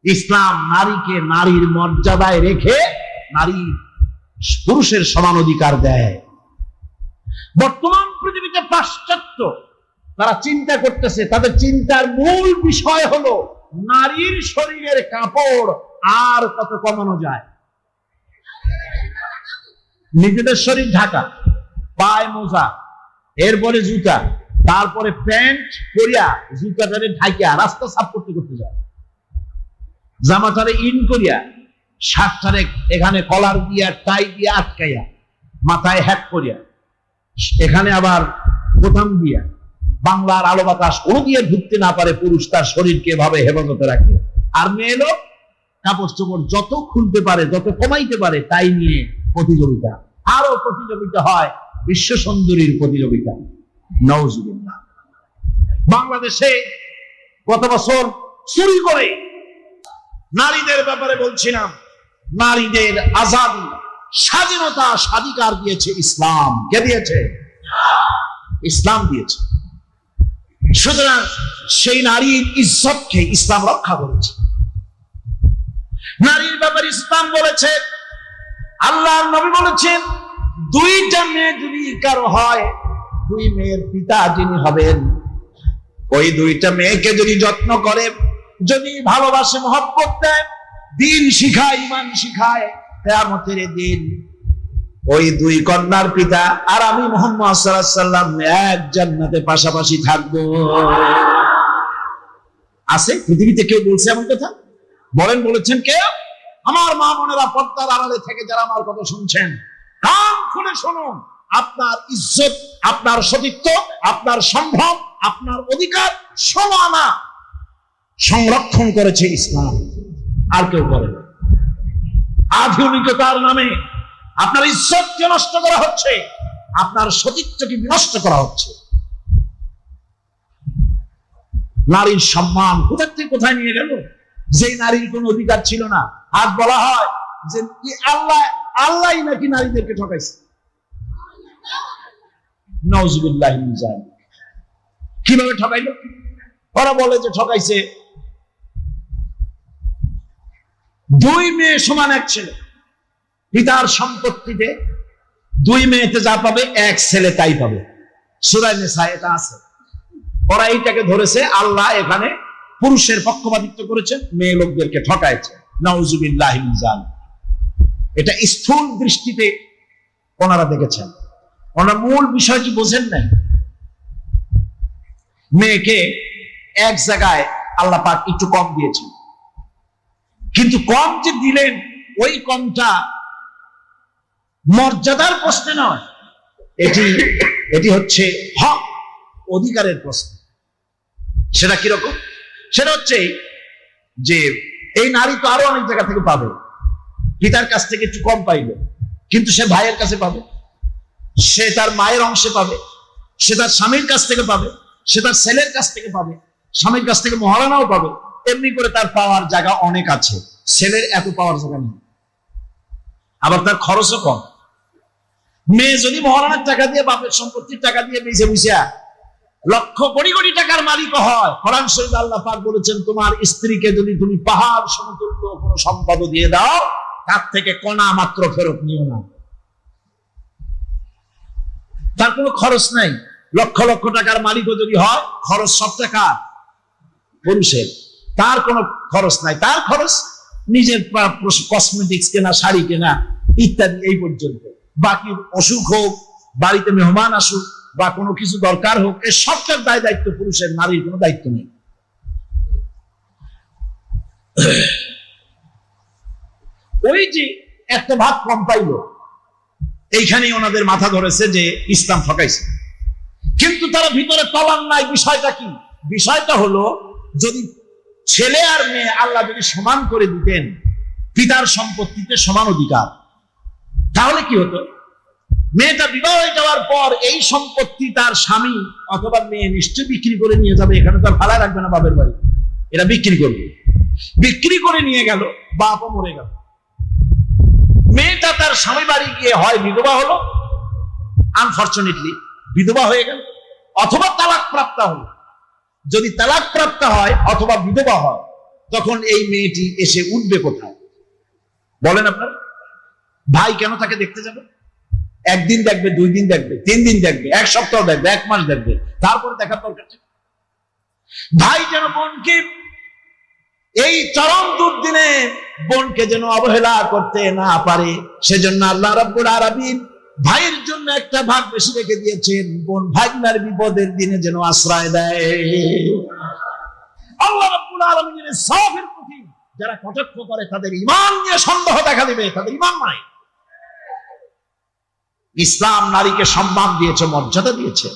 ইসলাম নারীকে নারীর মর্যাদায় রেখে নারী পুরুষের সমান অধিকার দেয়। বর্তমান পৃথিবীতে পাশ্চাত্য, তারা চিন্তা করতেছে, তাদের চিন্তার মূল বিষয় হলো নারীর শরীরের কাপড় আর কত কমানো যায়। নিজেদের শরীর ঢাকা, পায়ে মোজা, এরপরে জুতা, তারপরে প্যান্ট পরিয়া জুতাটারে ঢাকিয়া রাস্তা সাফ করতে করতে যায়, জামাটারে ইন করিয়া শার্টটারে এখানে কলার দিয়া টাই দিয়া আটকাইয়া, মাথায় হ্যাট করিয়া, এখানে আবার বোতাম দিয়া, বাংলার আলো বাতাস কোনো দিয়ে ঢুকতে না পারে, পুরুষ তার শরীরকে এভাবে হেফাজতে রাখে। আর মেয়ে লোক কাপড় চোপড় যত খুলতে পারে, যত কমাইতে পারে, তাই নিয়ে প্রতিযোগিতা। আরো প্রতিযোগিতা হয় বিশ্ব সুন্দরীর প্রতিযোগিতা। নাউজুবিল্লাহ। বাংলাদেশে গত বছর চুরি করে, নারীদের ব্যাপারে বলছিলাম, নারীদের আজাদী, স্বাধীনতা, স্বাধিকার দিয়েছে ইসলাম। কে দিয়েছে? ইসলাম দিয়েছে। সুতরাং সেই নারীর ইজ্জতকে ইসলাম রক্ষা করেছে। নারীর ব্যাপারে ইসলাম বলেছে, আল্লাহর নবী বলেছেন, দুইটা মেয়ে যদি কারো হয়, দুই মেয়ের পিতা যিনি হবেন, ওই দুইটা মেয়েকে যদি যত্ন করে, যদি ভালোবাসে, মহব্বত দেয়, দিন শিখায়, ঈমান শিখায়, কিয়ামতের দিন ওই দুই কন্যার পিতা আর আমি মুহাম্মদ সাল্লাল্লাহু আলাইহি ওয়াসাল্লাম এক জান্নাতে পাশাপাশি থাকবো। আছে পৃথিবীতে কেউ বলছে এমন কথা? বলেন, বলেছেন কে? আমার মা বোনেরা, পর্দার আড়ালে থেকে যারা আমার কথা শুনছেন, কান খুলে শুনুন। আপনার ইজ্জত, আপনার সতীত্ব, আপনার সম্ভব, আপনার অধিকার সমানা সংরক্ষণ করেছে ইসলাম, আর কেউ করে না। আধুনিকতার নামে আপনার ইজ্জতকে নষ্ট করা হচ্ছে, আপনার সতীত্বকে বিনষ্ট করা হচ্ছে। নারীর সম্মান কোথা থেকে কোথায় নিয়ে গেল? যে নারীর কোন অধিকার ছিল না, আজ বলা হয় যে আল্লাহ নাকি নারীদেরকে ঠকাইছে। নাউজুবিল্লাহ মিন যালিক। কিভাবে ঠকাইলো? ওরা বলে যে ঠকাইছে, দুই মেয়ে সমান এক ছেলে, পিতার সম্পত্তিতে দুই মেয়েতে যা পাবে এক ছেলে তাই পাবে। সূরা নিসা এটা আছে। ওরা এইটাকে ধরেছে আল্লাহ এখানে পুরুষের পক্ষপাতিত্ব করেছেন, মেয়ে লোকদেরকে ঠকাইছে। নাউজুবিল্লাহ মিন যালিক। এটা স্থূল দৃষ্টিতে ওনারা দেখেছেন, ওনারা মূল বিষয়টি বোঝেন নাই। মেয়েকে এক জায়গায় আল্লাহ পাক একটু কম দিয়েছেন, কিন্তু কম যে দিলেন ওই কমটা মর্যাদার প্রশ্নে নয়, এটি হচ্ছে হক, অধিকারের প্রশ্ন। সেটা কিরকম? সেটা হচ্ছে যে এই নারী তো আরো অনেক জায়গা থেকে পাবে, পিতার কাছ থেকে একটু কম পাইবে, কিন্তু সে ভাইয়ের কাছে পাবে, সে তার মায়ের অংশে পাবে, সে তার স্বামীর কাছ থেকে পাবে, সে তার ছেলের কাছ থেকে পাবে, স্বামীর কাছ থেকে মহারানাও পাবে। এমনি করে তার পাওয়ার জায়গা অনেক আছে, ছেলের এত পাওয়ার জায়গা নেই। আবার তার খরচও কম। মেয়ে যদি মহারানার টাকা দিয়ে, বাপের সম্পত্তির টাকা দিয়ে বেঁচে বুঝিয়া লক্ষ কোটি কোটি টাকার মালিক হয়, কোরআন শরীফে আল্লাহ পাক বলেছেন, তোমার স্ত্রীকে যদি তুমি পাহাড় সমতুল্য কোন সম্পদ দিয়ে দাও, তার থেকে কণা মাত্র ফেরত নিও না। তার কোনো খরচ নাই। লক্ষ লক্ষ টাকার মালিকও যদি হয়, খরচ সব টাকা পুরুষের, তার কোনো খরচ নাই। তার খরচ নিজের কসমেটিক্স কেনা, শাড়ি কেনা ইত্যাদি, এই পর্যন্ত। বাকি অসুখ হোক, বাড়িতে মেহমান আসুক, বা কোনো কিছু দরকার হোক, এর সবটার দায় দায়িত্ব পুরুষের, নারীর কোনো দায়িত্ব নেই। ওই যে একটা ভাগ কম পাইল, এইখানেই ওনাদের মাথা ধরেছে যে ইসলাম ঠকাইছে। কিন্তু তারা ভিতরে তলান নাই। বিষয়টা কি? বিষয়টা হলো, যদি ছেলে আর মেয়ে আল্লাহ যদি সমান করে দিতেন, পিতার সম্পত্তিতে সমান অধিকার, তাহলে কি হতো? মেয়েটা বিবাহ হয়ে যাওয়ার পর এই সম্পত্তি তার স্বামী অথবা মেয়ে নিশ্চয় বিক্রি করে নিয়ে যাবে। এখানে তার ভাড়া রাখবে না বাপের বাড়ি, এরা বিক্রি করবে। বিক্রি করে নিয়ে গেল, বাপও মরে গেল। মেয়েটা তার স্বামী বাড়ি গিয়ে হয় বিধবা হলো, আনফরচুনেটলি বিধবা হয়ে গেল, অথবা তালাক প্রাপ্ত হলো। যদি তালাক প্রাপ্ত হয় অথবা বিধবা হয়, তখন এই মেয়েটি এসে উঠবে কোথায় বলেন আপনার? ভাই কেন তাকে দেখতে যাবে? একদিন দেখবে, 2 দিন দেখবে, 3 দিন দেখবে, 1 সপ্তাহ দেখবে, 1 মাস দেখবে, তারপরে দেখার দরকার। ভাই যেন বোনকে এই চরম দুর্দিনে বোনকে যেন অবহেলা করতে না পারে, সেজন্য আল্লাহ রাব্বুল আলামিন ভাইয়ের জন্য একটা ভাগ বেশি রেখে দিয়েছেন, বোন ভাগনার বিপদের দিনে যেন আশ্রয় দেয়। আল্লাহ রাব্বুল আলামিনের সওয়াবের প্রতি যারা কটাক্ষ করে তাদের ঈমান নিয়ে সন্দেহ দেখা দিবে, তাদের ঈমান নাই। ইসলাম নারীকে সম্মান দিয়েছে, মর্যাদা দিয়েছে,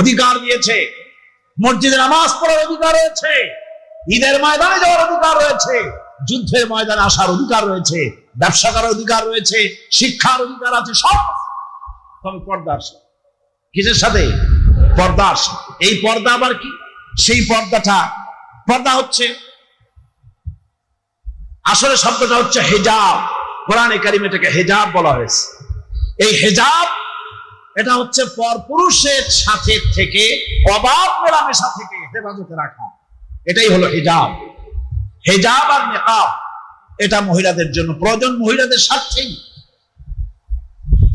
অধিকার দিয়েছে। মসজিদে নামাজ পড়ার অধিকার রয়েছে, ঈদের ময়দানে যাওয়ার অধিকার রয়েছে, যুদ্ধের ময়দানে আসার অধিকার রয়েছে, ব্যবসা করার অধিকার রয়েছে, শিক্ষার অধিকার আছে, সব। তবে পর্দার সাথে, কিসের সাথে? পর্দার সাথে। এই পর্দা আবার কি? সেই পর্দা হচ্ছে, আসলে শব্দটা হচ্ছে হেজাব। কোরআনে কারিমে এটাকে হেজাব বলা হয়েছে। এই হেজাব এটা হচ্ছে পরপুরুষের সাথে থেকে, অবাধ মেলামেশা থেকে হেফাজতে রাখা, এটাই হলো হেজাব। হেজাব আর নিকাব এটা মহিলাদের জন্য প্রয়োজন, মহিলাদের স্বার্থেই,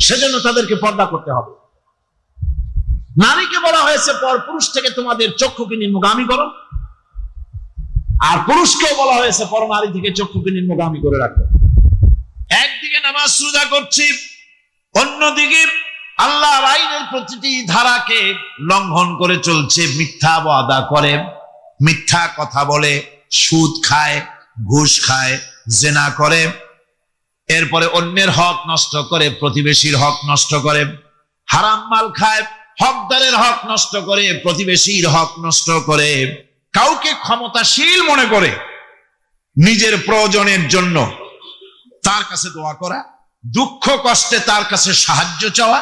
সেজন্য তাদেরকে পর্দা করতে হবে। নারীকে বলা হয়েছে পরপুরুষ থেকে তোমাদের চক্ষুকে নিম্নগামী করো, আর পুরুষকেও বলা হয়েছে পরনারী থেকে চক্ষুকে নিম্নগামী করে রাখো। একদিকে নামাজ রোজা করছি, অন্যদিকে আল্লাহর আইনের প্রতিটি ধারাকে লঙ্ঘন করে চলছে, মিথ্যা ওয়াদা করে, মিথ্যা কথা বলে, সুদ খায়, ঘুষ খায়, জেনা করে, এরপরে অন্যের হক নষ্ট করে, প্রতিবেশীর হক নষ্ট করে, হারাম মাল খায়, হকদারের হক নষ্ট করে, প্রতিবেশীর হক নষ্ট করে, কাউকে ক্ষমতাশীল মনে করে নিজের প্রয়োজনের জন্য তার কাছে দোয়া করা, দুঃখ কষ্টে তার কাছে সাহায্য চাওয়া,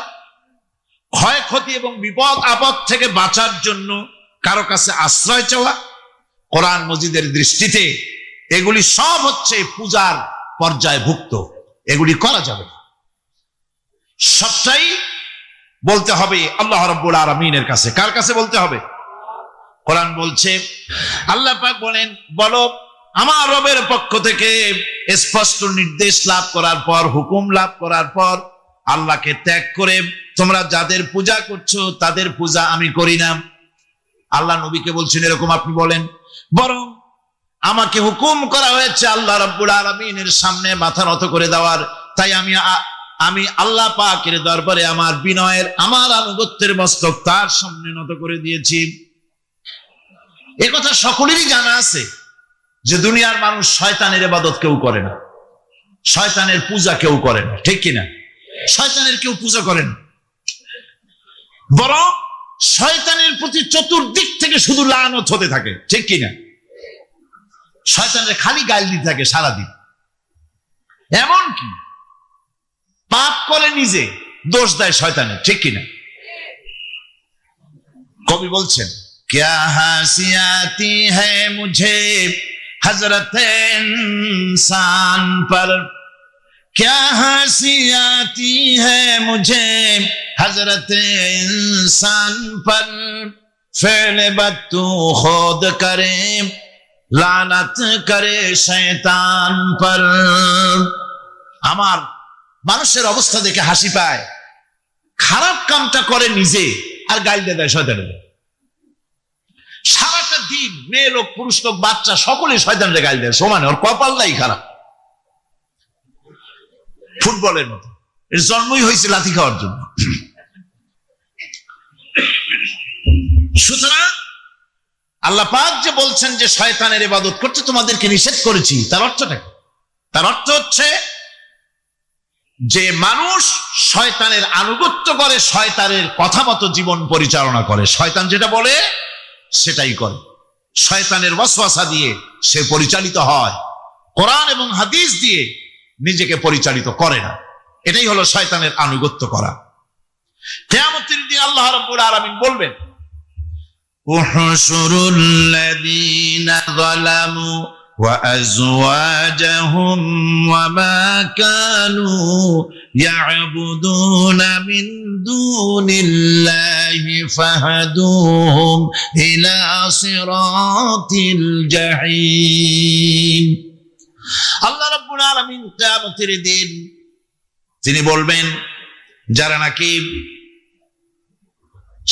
ক্ষয়ক্ষতি এবং বিপদ আপদ থেকে বাঁচার জন্য কারো কাছে আশ্রয় চাওয়া। কোরআন মজিদের দৃষ্টিতে এগুলি সব হচ্ছে পূজার পর্যায়ভুক্ত, এগুলি করা যাবে না। সবটাই বলতে হবে আল্লাহ রাব্বুল আলামিনের কাছে। কার কাছে বলতে হবে? কোরআন বলছে, আল্লাহ পাক বলেন, বলো আমার রবের পক্ষ থেকে স্পষ্ট নির্দেশ লাভ করার পর, হুকুম লাভ করার পর, আল্লাহকে ত্যাগ করে তোমরা যাদের পূজা করছো তাদের পূজা আমি করি না। আল্লাহ নবীকে বলছেন এরকম আপনি বলেন, বরং আমাকে হুকুম করা হয়েছে আল্লাহ রাব্বুল আলামিনের সামনে মাথা নত করে দেওয়ার। তাই আমি আল্লাহ পাকের দরবারে আমার বিনয়ের, আমার আনুগত্যের মস্তক তার সামনে নত করে দিয়েছি। এ কথা সকলেরই জানা আছে যে দুনিয়ার মানুষ শয়তানের ইবাদত কেউ করে না, শয়তানের পূজা কেউ করে না, ঠিক কিনা? শয়তানের কেউ পূজা করে না, বরং শয়তানের প্রতি চতুর্দিক থেকে শুধু লানত হতে থাকে, ঠিক কিনা? শয়তানের খালি গাল দিতে থাকে সারাদিন। এমন কি পাপ করে নিজে দোষ দেয় শয়তানের, ঠিক কিনা? কবি বলছেন, क्या हंसी आती है मुझे हजरत इंसान पर, क्या हंसी आती है मुझे हजरत इंसान पर, फेल बद तू खुद करे लानत करे शैतान पर। আমার মানুষের অবস্থা দেখে হাসি পায়, খারাপ কামটা করে নিজে আর গাল দিয়ে দেয় শয়তানের। সারাটা দিন মেয়ে লোক, পুরুষ লোক, বাচ্চা সকলে শয়তানের গাল দেয় সমানে, ওর কপালটাই খারাপ, ফুটবলের মতো। এর জন্মই হয়েছে লাথি খাওয়ার জন্য। সুতরাং আল্লাহ পাক যে বলছেন যে শয়তানের ইবাদত করতে তোমাদেরকে নিষেধ করেছি, তার অর্থটা কি? তার অর্থ হচ্ছে যে মানুষ শয়তানের আনুগত্য করে, শয়তানের কথা মতো জীবন পরিচালনা করে, শয়তান যেটা বলে সেটাই করে, শয়তানের ওয়াসওয়াসা দিয়ে সে পরিচালিত হয়, কোরআন এবং হাদিস দিয়ে নিজেকে পরিচালিত করে না। এটাই হলো শয়তানের আনুগত্য করা। কিয়ামতের দিন আল্লাহ রাব্বুল আলামিন বলবেন, উহশুরুল্লাযীনা যালামু ওয়া আযওয়াজাহুম ওয়া মা কানু ইয়াবুদুনা মিন দুনিল্লাহি ফাহাদুহুম ইলা সিরাতিল জাহিম। আল্লাহ রাব্বুল আলামিন কিয়ামতের দিন তিনি বলবেন, যারা নাকি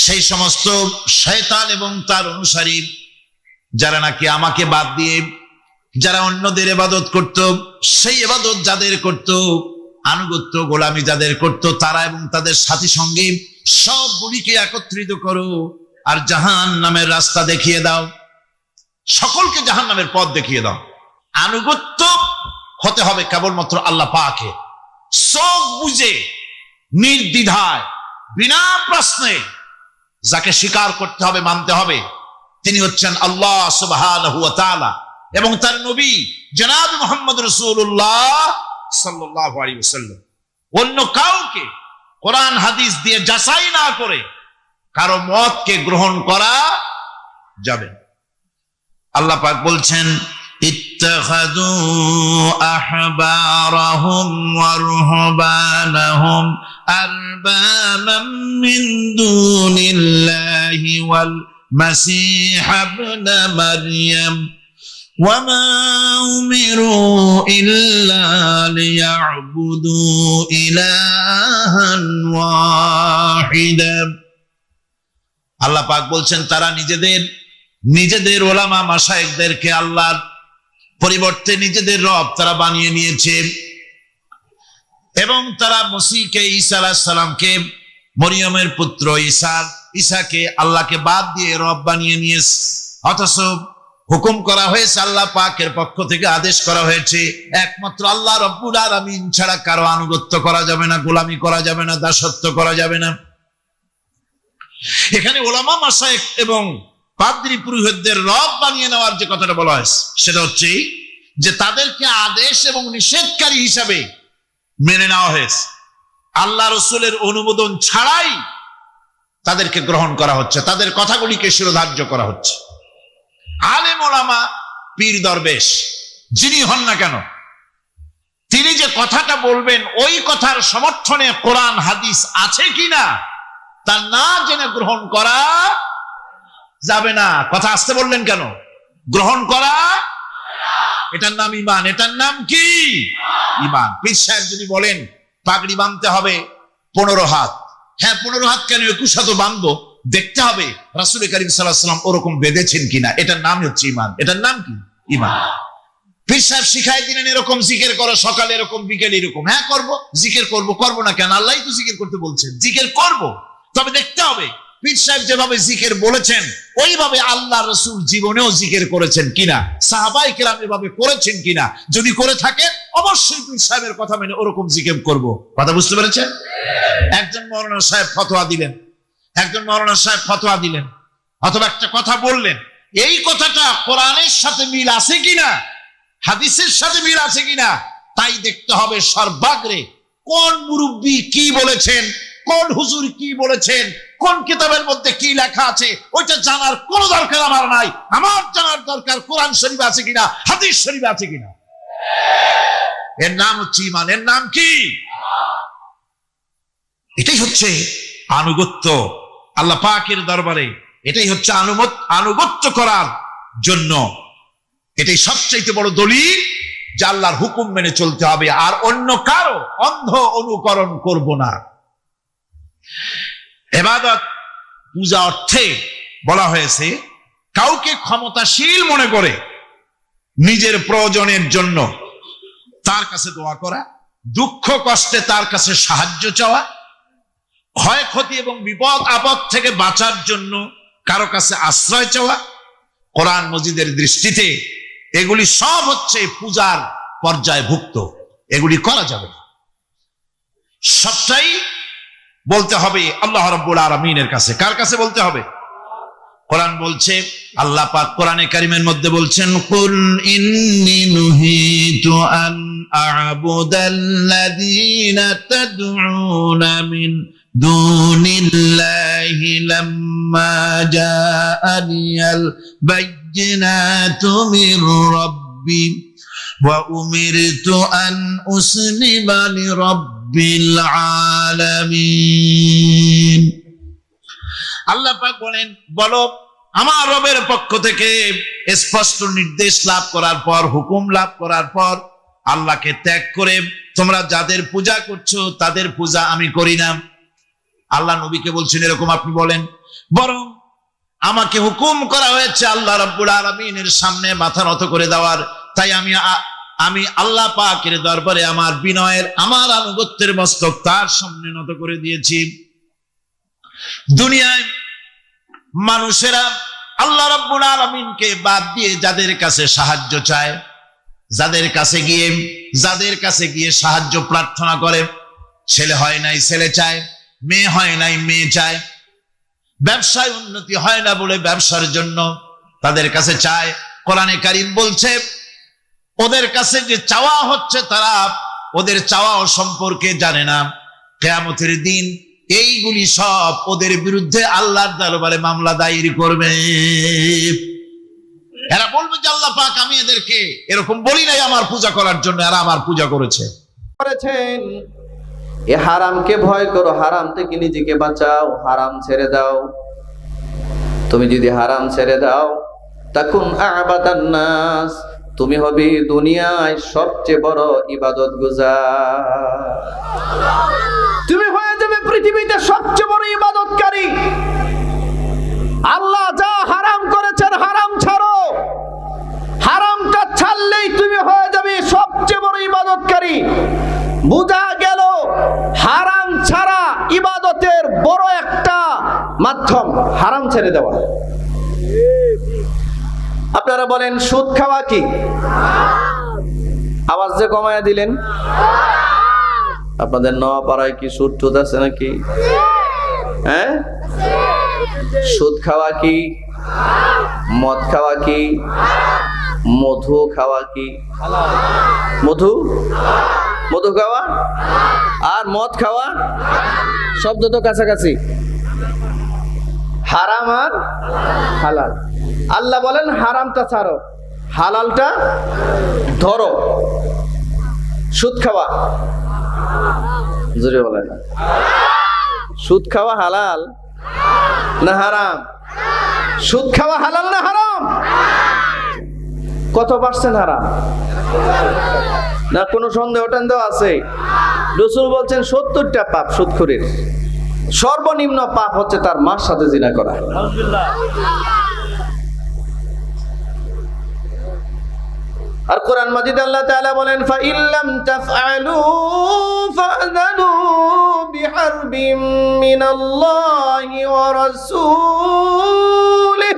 সেই সমস্ত শয়তান এবং তার অনুসারী, যারা নাকি আমাকে বাদ দিয়ে যারা অন্যদের ইবাদত করত, সেই ইবাদত যাদের করত, আনুগত্য গোলামি যাদের করত, তারা এবং তাদের সাথী সঙ্গী সবগুলিকে একত্রিত করো আর জাহান্নামের রাস্তা দেখিয়ে দাও। সকলকে জাহান্নামের পথ দেখিয়ে দাও। আনুগত্য হতে হবে কেবলমাত্র আল্লাহ পাকে, চোখ বুঝে নির্দ্বিধায় বিনা প্রশ্নে যাকে স্বীকার করতে হবে, মানতে হবে, তিনি হচ্ছেন আল্লাহ সুবহানাহু ওয়া তাআলা এবং তার নবী জনাব মুহাম্মদ রাসূলুল্লাহ সাল্লাল্লাহু আলাইহি ওয়াসাল্লাম। অন্য কাউকে কোরআন হাদিস দিয়ে যাচাই না করে কারো মতকে গ্রহণ করা যাবে না। আল্লাহ পাক বলছেন, ইত্তাখাযু আহবারাহুম ওয়া রুহবানাহুম আরবাবাম মিন দুনিল্লাহি ওয়াল মাসীহ ইবনে মারইয়াম ওয়া মা উমিরু ইল্লা লিয়া'বুদু ইলাহান ওয়াহিদা। আল্লাহ পাক বলছেন, তারা নিজেদের ওলামা মাশায়েখদেরকে আল্লাহর পরিবর্তে নিজেদের রব তারা বানিয়ে নিয়েছে এবং তারা মসিহকে ঈসা আলাইহিস সালামকে, মরিয়মের পুত্র ঈসাকে আল্লাহকে বাদ দিয়ে রব বানিয়ে নিয়েছে। অথচ হুকুম করা হয়েছে, আল্লাহ পাকের পক্ষ থেকে আদেশ করা হয়েছে, একমাত্র আল্লাহ রব্বুল আলামিন ছাড়া কারো আনুগত্য করা যাবে না, গোলামি করা যাবে না, দাসত্ব করা যাবে না। এখানে ওলামা মাশায়েখ এবং পাদ্রী পুরোহিতদের রব বানিয়ে নেওয়ার যে কথাটা বলা হয়েছে সেটা হচ্ছে যে তাদেরকে আদেশ এবং নিষেধকারী হিসাবে মেনে নেওয়া হয়েছে, আল্লাহ রসুলের অনুমোদন ছাড়াই তাদেরকে গ্রহণ করা হচ্ছে, তাদের কথাগুলিকে শিরোধার্য করা হচ্ছে। আলেম ওলামা পীর দরবেশ যিনি হন না কেন, তিনি যে কথাটা বলবেন ওই কথার সমর্থনে কোরআন হাদিস আছে কিনা তা না জেনে গ্রহণ করা যাবে না। কথা আসতে বললেন কেন? গ্রহণ করা, এটার নাম ঈমান। এটার নাম কি? ঈমান। পীর সাহেব যদি বলেন পাগড়ি বাঁধতে হবে 15 হাত, হ্যাঁ 15 হাত কেন, 21 হাতও বাঁধবো, দেখতে হবে রাসূল করিম সাল্লাল্লাহু আলাইহি ওয়াসাল্লাম ওরকম বেঁধেছেন কিনা। এটার নাম হচ্ছে ঈমান। এটার নাম কি? ঈমান। পীর সাহেব শিখাই দিলেন এরকম জিকির করো, সকালে এরকম, বিকেলে এরকম। হ্যাঁ করবো, জিকির করবো, করবো না কেন? আল্লাহই তো জিকির করতে বলছেন, জিকির করবো। তবে দেখতে হবে পীর সাহেব যেভাবে জিকির বলেছেন ওইভাবে আল্লাহ রাসূল জীবনেও জিকির করেছেন কিনা, সাহাবায়ে কেরাম এভাবে করেছেন কিনা। যদি করে থাকে অবশ্যই পীর সাহেবের কথা মেনে ওরকম জিকির করব। কথা বুঝতে পেরেছেন? একজন মাওলানা সাহেব ফতোয়া দিলেন অথবা একটা কথা বললেন, এই কথাটা কোরআনের সাথে মিল আছে কিনা, হাদিসের সাথে মিল আছে কিনা তাই দেখতে হবে সর্বাগ্রে। কোন মুরব্বী কি বলেছেন, কোন হুজুর কি বলেছেন, কোন কিতাবের মধ্যে কি লেখা আছে ওইটা জানার কোনো দরকার আমার নাই। আমার জানার দরকার কোরআন শরীফ আছে কিনা, হাদিস শরীফ আছে কিনা। এর নাম হচ্ছে ঈমান। এর নাম কি? এটাই হচ্ছে আনুগত্য আল্লাহ পাকের দরবারে। এটাই হচ্ছে আনুগত্য করার জন্য এটাই সবচেয়ে বড় দলিল যে আল্লাহর হুকুম মেনে চলতে হবে, আর অন্য কারো অন্ধ অনুকরণ করব না। ইবাদত পূজা অর্থে বলা হয়েছে কাউকে ক্ষমতাশীল মনে করে নিজের প্রয়োজনের জন্য তার কাছে দোয়া করা, দুঃখ কষ্টে তার কাছে সাহায্য চাওয়া, ক্ষয়ক্ষতি এবং বিপদ আপদ থেকে বাঁচার জন্য কারো কাছে আশ্রয় চাওয়া। কোরআন মজিদের দৃষ্টিতে এগুলি সব হচ্ছে পূজার পর্যায়ভুক্ত, এগুলি করা যাবে না। সবটাই বলতে হবে আল্লাহ রাব্বুল আলামিনের কাছে। কার কাছে বলতে হবে? কোরআন বলছে, আল্লাহ পাক কোরআনে কারীমের মধ্যে বলছেন, কুল ইন্নী নুহিতু আন আ'বুদাল্লাযীনা তাদউনা মিন দুনিল্লাহি লাম্মা জাআনিয়াল বায়্যিনাতু মির রাব্বি ওয়া উমিরতু আন উসলিমা লিরাব্বিল আলামিন। আল্লাহ পাক বলেন, বলো আমার রবের পক্ষ থেকে স্পষ্ট নির্দেশ লাভ করার পর, হুকুম লাভ করার পর আল্লাহকে ত্যাগ করে তোমরা যাদের পূজা করছো তাদের পূজা আমি করি না। আল্লাহ নবীকে বলছেন এরকম আপনি বলেন, বরং আমাকে হুকুম করা হয়েছে আল্লাহ রাব্বুল আলামিনের সামনে মাথা নত করে দেওয়ার। তাই আমি আল্লাহ পাকের দরবারে আমার বিনয়ের, আমার আনুগত্যের মস্তক তার সামনে নত করে দিয়েছি। দুনিয়ায় মানুষেরা আল্লাহ রাব্বুল আলামিনকে বাদ দিয়ে যাদের কাছে সাহায্য চায়, যাদের কাছে গিয়ে সাহায্য প্রার্থনা করে, ছেলে হয় নাই ছেলে চায়, মেয়ে হয় নাই মেয়ে চায়, ব্যবসায় উন্নতি হয় না বলে ব্যবসার জন্য তাদের কাছে চায়, কোরআনে কারীম বলছে ওদের কাছে যে চাওয়া হচ্ছে তারা ওদের চাওয়াও সম্পর্কে জানে না। কিয়ামতের দিন এইগুলি সব ওদের বিরুদ্ধে আল্লাহর দরবারে মামলা দায়ের করবে। এরা বলবে যে আল্লাহ পাক আমি এদেরকে এরকম বলি নাই আমার পূজা করার জন্য, এরা আমার পূজা করেছেন। এ হারামকে ভয় করো, হারাম থেকে নিজেকে বাঁচাও, হারাম ছেড়ে দাও। তুমি যদি হারাম ছেড়ে দাও তাকুন আবাদান নাস, তুমি হবে দুনিয়ায় সবচেয়ে বড় ইবাদত গুজার। তুমি হয়ে যাবে পৃথিবীতে সবচেয়ে বড় ইবাদতকারী। আল্লাহ যা হারাম করেছেন হারাম ছাড়ো, হারামটা ছাড়লেই তুমি হয়ে যাবে সবচেয়ে বড় ইবাদতকারী। বুঝা গেল হারাম ছাড়া ইবাদতের বড় একটা মাধ্যম হারাম ছেড়ে দেওয়া। আপনারা বলেন সুদ খাওয়া কি? আওয়াজ যে কমায়া দিলেন। আপনাদের নওয়াপাড়ায় কি সুদ টুদ আছে নাকি? হ্যাঁ, সুদ খাওয়া কি? মদ খাওয়া কি? মধু খাওয়া কি? মধু খাওয়া আর মদ খাওয়া শব্দ তো কাছাকাছি। হারাম আর হালাল। আল্লাহ বলেন হারামটা ছাড়ো, হালালটা ধরো। সুদ খাওয়া, জোরে বলেন, সুদ খাওয়া হালাল না হারাম? সুদ খাওয়া হালাল না হারাম? কত পার্সেন্ট হারাম? না কোনো সন্দেহ টন্দেহ আছে? রাসূল বলছেন 70টা পাপ সুদখোরের। সর্বনিম্ন পাপ হচ্ছে তার মার সাথে জিনা করা। আর কোরআন মাজিদ আল্লাহ তাআলা বলেন ফাইল্লাম তাফআলু ফাযানু বিহারবিম মিনাল্লাহি ওয়া রাসূলিহি।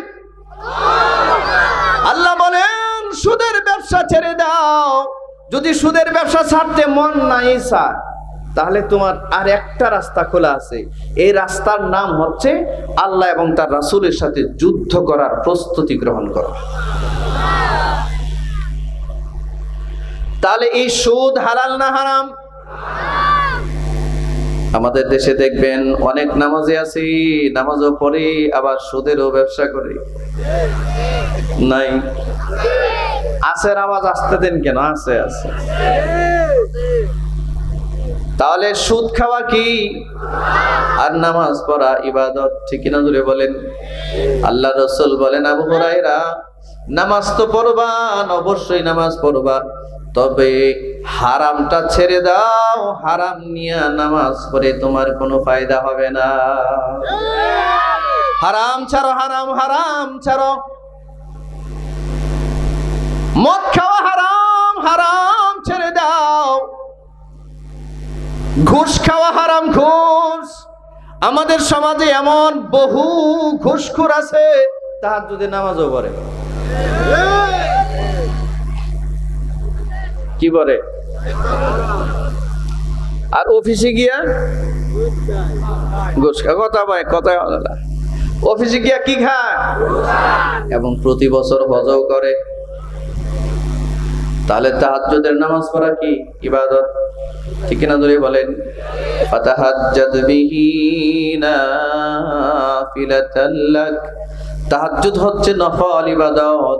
আল্লাহ বলেন সুদের ব্যবসা ছেড়ে দাও। যদি সুদের ব্যবসা ছাড়তে মন নাই স্যার, তাহলে তোমার আর একটা রাস্তা খোলা আছে। এই রাস্তার নাম হচ্ছে আল্লাহ এবং তার রাসূলের সাথে যুদ্ধ করার প্রস্তুতি গ্রহণ করা। তাহলে এই সুদ হালাল না হারাম? আমাদের দেশে দেখবেন অনেক নামাজি আছে, নামাজও পড়ে আবার সুদেরও ব্যবসা করে। নাই আসের আওয়াজ আসতে দেন কেন? আছে। তাহলে সুদ খাওয়া কি আর নামাজ পড়া ইবাদত, ঠিক না? জোরে বলেন। আল্লাহ রাসূল বলেন আবু হুরায়রা, নামাজ তো পড়বা, অবশ্যই নামাজ পড়বা, তবে হারামটা ছেড়ে দাও। হারাম নিয়ে নামাজ পড়ে তোমার কোনো ফায়দা হবে না। হারাম ছাড়ো, হারাম ছাড়ো। মদ খাওয়া হারাম ছেড়ে দাও। ঘুষ খাওয়া হারাম, ঘুষ। আমাদের সমাজে এমন বহু ঘুষখোর আছে তাহাজ্জুদে নামাজও পড়ে। কি বলে? আর অফিসে গিয়া ঘুষ খায়। কথা অফিসে গিয়া কি খায়? এবং প্রতি বছর হজও করে। তাহলে তাহাজ্জুদের নামাজ পড়া কি ইবাদত, ঠিক না? ধরে বলেন ফাতাহাজ্জাদ বিহি নাফিলাতাল লাক। তাহাজ্জুদ হচ্ছে নফল ইবাদত।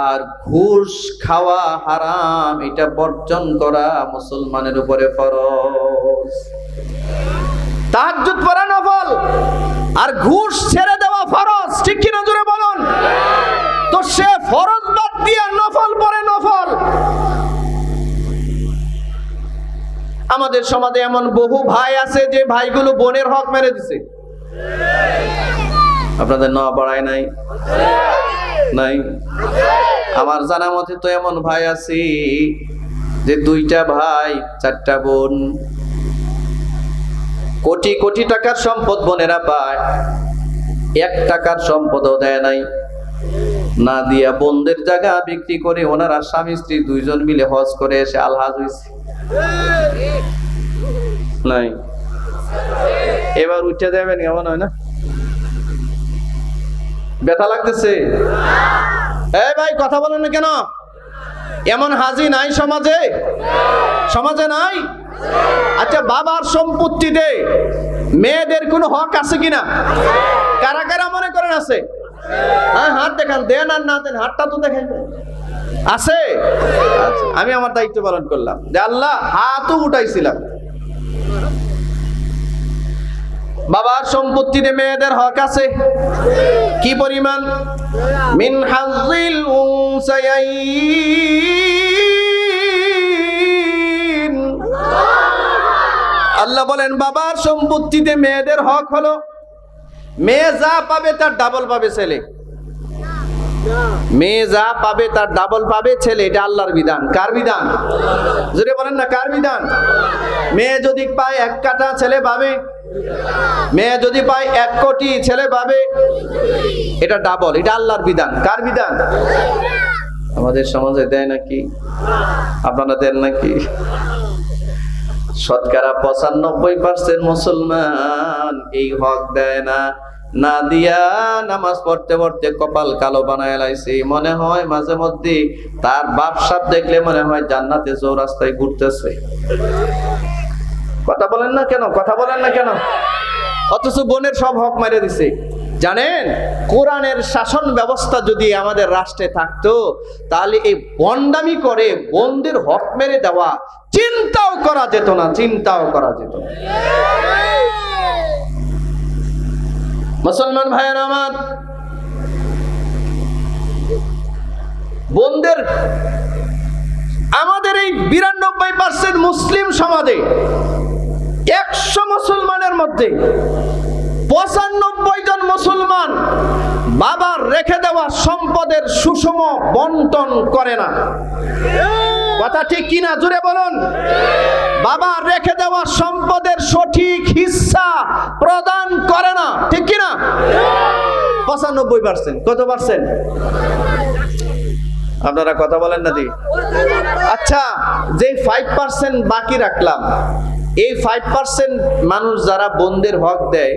আর ঘুষ খাওয়া হারাম, এটা বর্জন করা মুসলমানের উপরে ফরজ। তাহাজ্জুদ পড়া নফল আর ঘুষ ছেড়ে দেওয়া ফরজ, ঠিক কি না? জোরে বলুন। তো সে ফরজ বাদ দিয়ে নফল পড়ে, নফল। আমাদের সমাজে এমন বহু ভাই আছে যে ভাইগুলো বোনের হক মেরে দিছে। আপনাদের নওয়াপাড়ায় নাই? আমার জানা মতে তো এমন ভাই আছে যে 2টা ভাই 4টা বোন। কোটি কোটি টাকার সম্পদ বোনেরা পায়, 1 টাকার সম্পদও দেয় নাই। না দিয়া বোনদের জায়গা বিক্রি করে ওনারা স্বামী স্ত্রী দুইজন মিলে হজ করে এসে আলহাজ হয়েছে নাই? এবার উঠে যাবেন কেমন হয় না? ব্যথা লাগতেছে? এই ভাই কথা বলেন না কেন? এমন হাজি নাই সমাজে? সমাজে নাই? আচ্ছা, বাবার সম্পত্তিতে মেয়েদের কোনো হক আছে কিনা? কারা কারা মনে করেন আছে? হ্যাঁ, হাত দেখান, দেন আর না দেন, হাতটা তো দেখেন। আছে? আচ্ছা, আমি আমার দায়িত্ব পালন করলাম যে আল্লাহ হাতও উঠাইছিলাম। বাবার সম্পত্তিতে মেয়েদের হক আছে। কি পরিমাণ? মিন হাযিল উনসায়াইন। আল্লাহ বলেন বাবার সম্পত্তিতে মেয়েদের হক হলো মেয়ে যা পাবে তার ডাবল পাবে ছেলে। মেয়ে যা পাবে তার ডাবল পাবে ছেলে। এটা আল্লাহর বিধান। কার বিধান? যদি বলেন না কার বিধান? মেয়ে যদি পায় 1 কাঠা ছেলে পাবে, মেয়ে যদি পায় 1 কোটি ছেলে পাবে। এটা ডাবল, এটা আল্লাহর বিধান। কার বিধান? আমাদের সমাজে দেয় নাকি? আপনারা দেন নাকি? শতকরা 95% মুসলমান এই হক দেয় না। না দিয়া নামাজ পড়তে পড়তে কপাল কালো বানায় লাইছে। মনে হয় মাঝে মধ্যে তার বাপ সাপ দেখলে মনে হয় জান্নাতে চৌরাস্তায় ঘুরতেছে। কথা বলেন না কেন? কথা বলেন না কেন? অথচ বোনের সব হক মারিয়ে দিছে। জানেন, কোরআনের শাসন ব্যবস্থা যদি আমাদের রাষ্ট্রে থাকতো তাহলে এই বন্ডামি করে বোনদের হক মেরে দেওয়া চিন্তাও করা যেত না, চিন্তাও করা যেত না। মুসলমান ভাইয়েরা আমার, বোনদের আমাদের এই 92% মুসলিম সমাজে 100 মুসলমানের মধ্যে 95 জন মুসলমান বাবার রেখে দেওয়া সম্পদের সুষম বন্টন করে না। কথা ঠিক কিনা? জোরে বলুন। বাবার রেখে দেওয়া সম্পদের সঠিক হিস্সা প্রদান করে না। ঠিক কিনা? 95%। কত পার্সেন্ট? আপনারা কথা বলেন না দি? আচ্ছা, যে 5% বাকি রাখলাম, এই 5% মানুষ যারা বোনদের হক দেয়,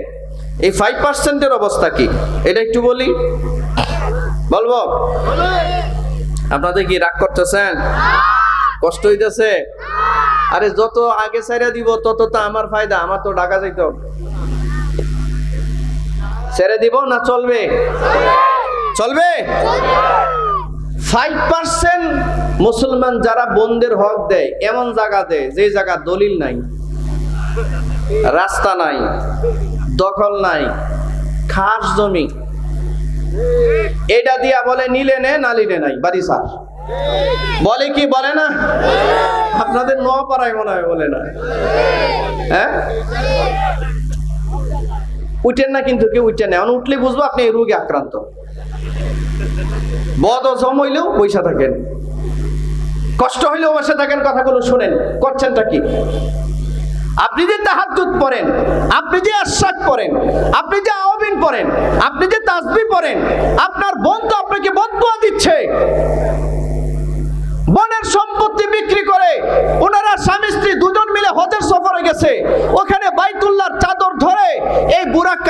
এই 5%-এর অবস্থা কি এটা একটু বলি। বলবো? আপনাদের কি রাগ করতেছেন? কষ্ট হইতেছে? আরে যত আগে ছেড়ে দিব তত তো আমার ফায়দা। আমার তো ঢাকা যাইতে হবে। ছেড়ে দিব না চলবে? চলবে। 5% মুসলমান যারা বোনদের হক দেয় এমন জায়গা দেয় যে জায়গা দলিল নাই, রাস্তা নাই, দখল নাই, খাস জমি। এটা দিয়া বলে নিলে নে, না নিলে নাই, বাড়ি সার। বলে কি? বলে না? আপনাদের নোয়াপাড়ায় মনে হয় বলে না। হ্যাঁ, উঠেন না কিন্তু কেউ উঠে নেই। উঠলে বুঝবো আপনি এই রোগে আক্রান্ত। বদ হজম হইলেও বসে থাকেন, কষ্ট হইলেও বসে থাকেন, কথাগুলো শুনেন। করছেনটা কি? আপনি যে তাহাজ্জুদ পড়েন, আপনি যে আশরাক পড়েন, আপনি যে আওয়াবিন পড়েন, আপনি যে তাসবিহ পড়েন, আপনার বোন তো আপনাকে বদদুয়া দিচ্ছে। বোনের সম্পত্তি বিক্রি করে ওনারা স্বামী স্ত্রী দুজন মিলে হজের সফরে গেছে। ওখানে বাইতুল্লাহর চাদর ধরে এই বুড়া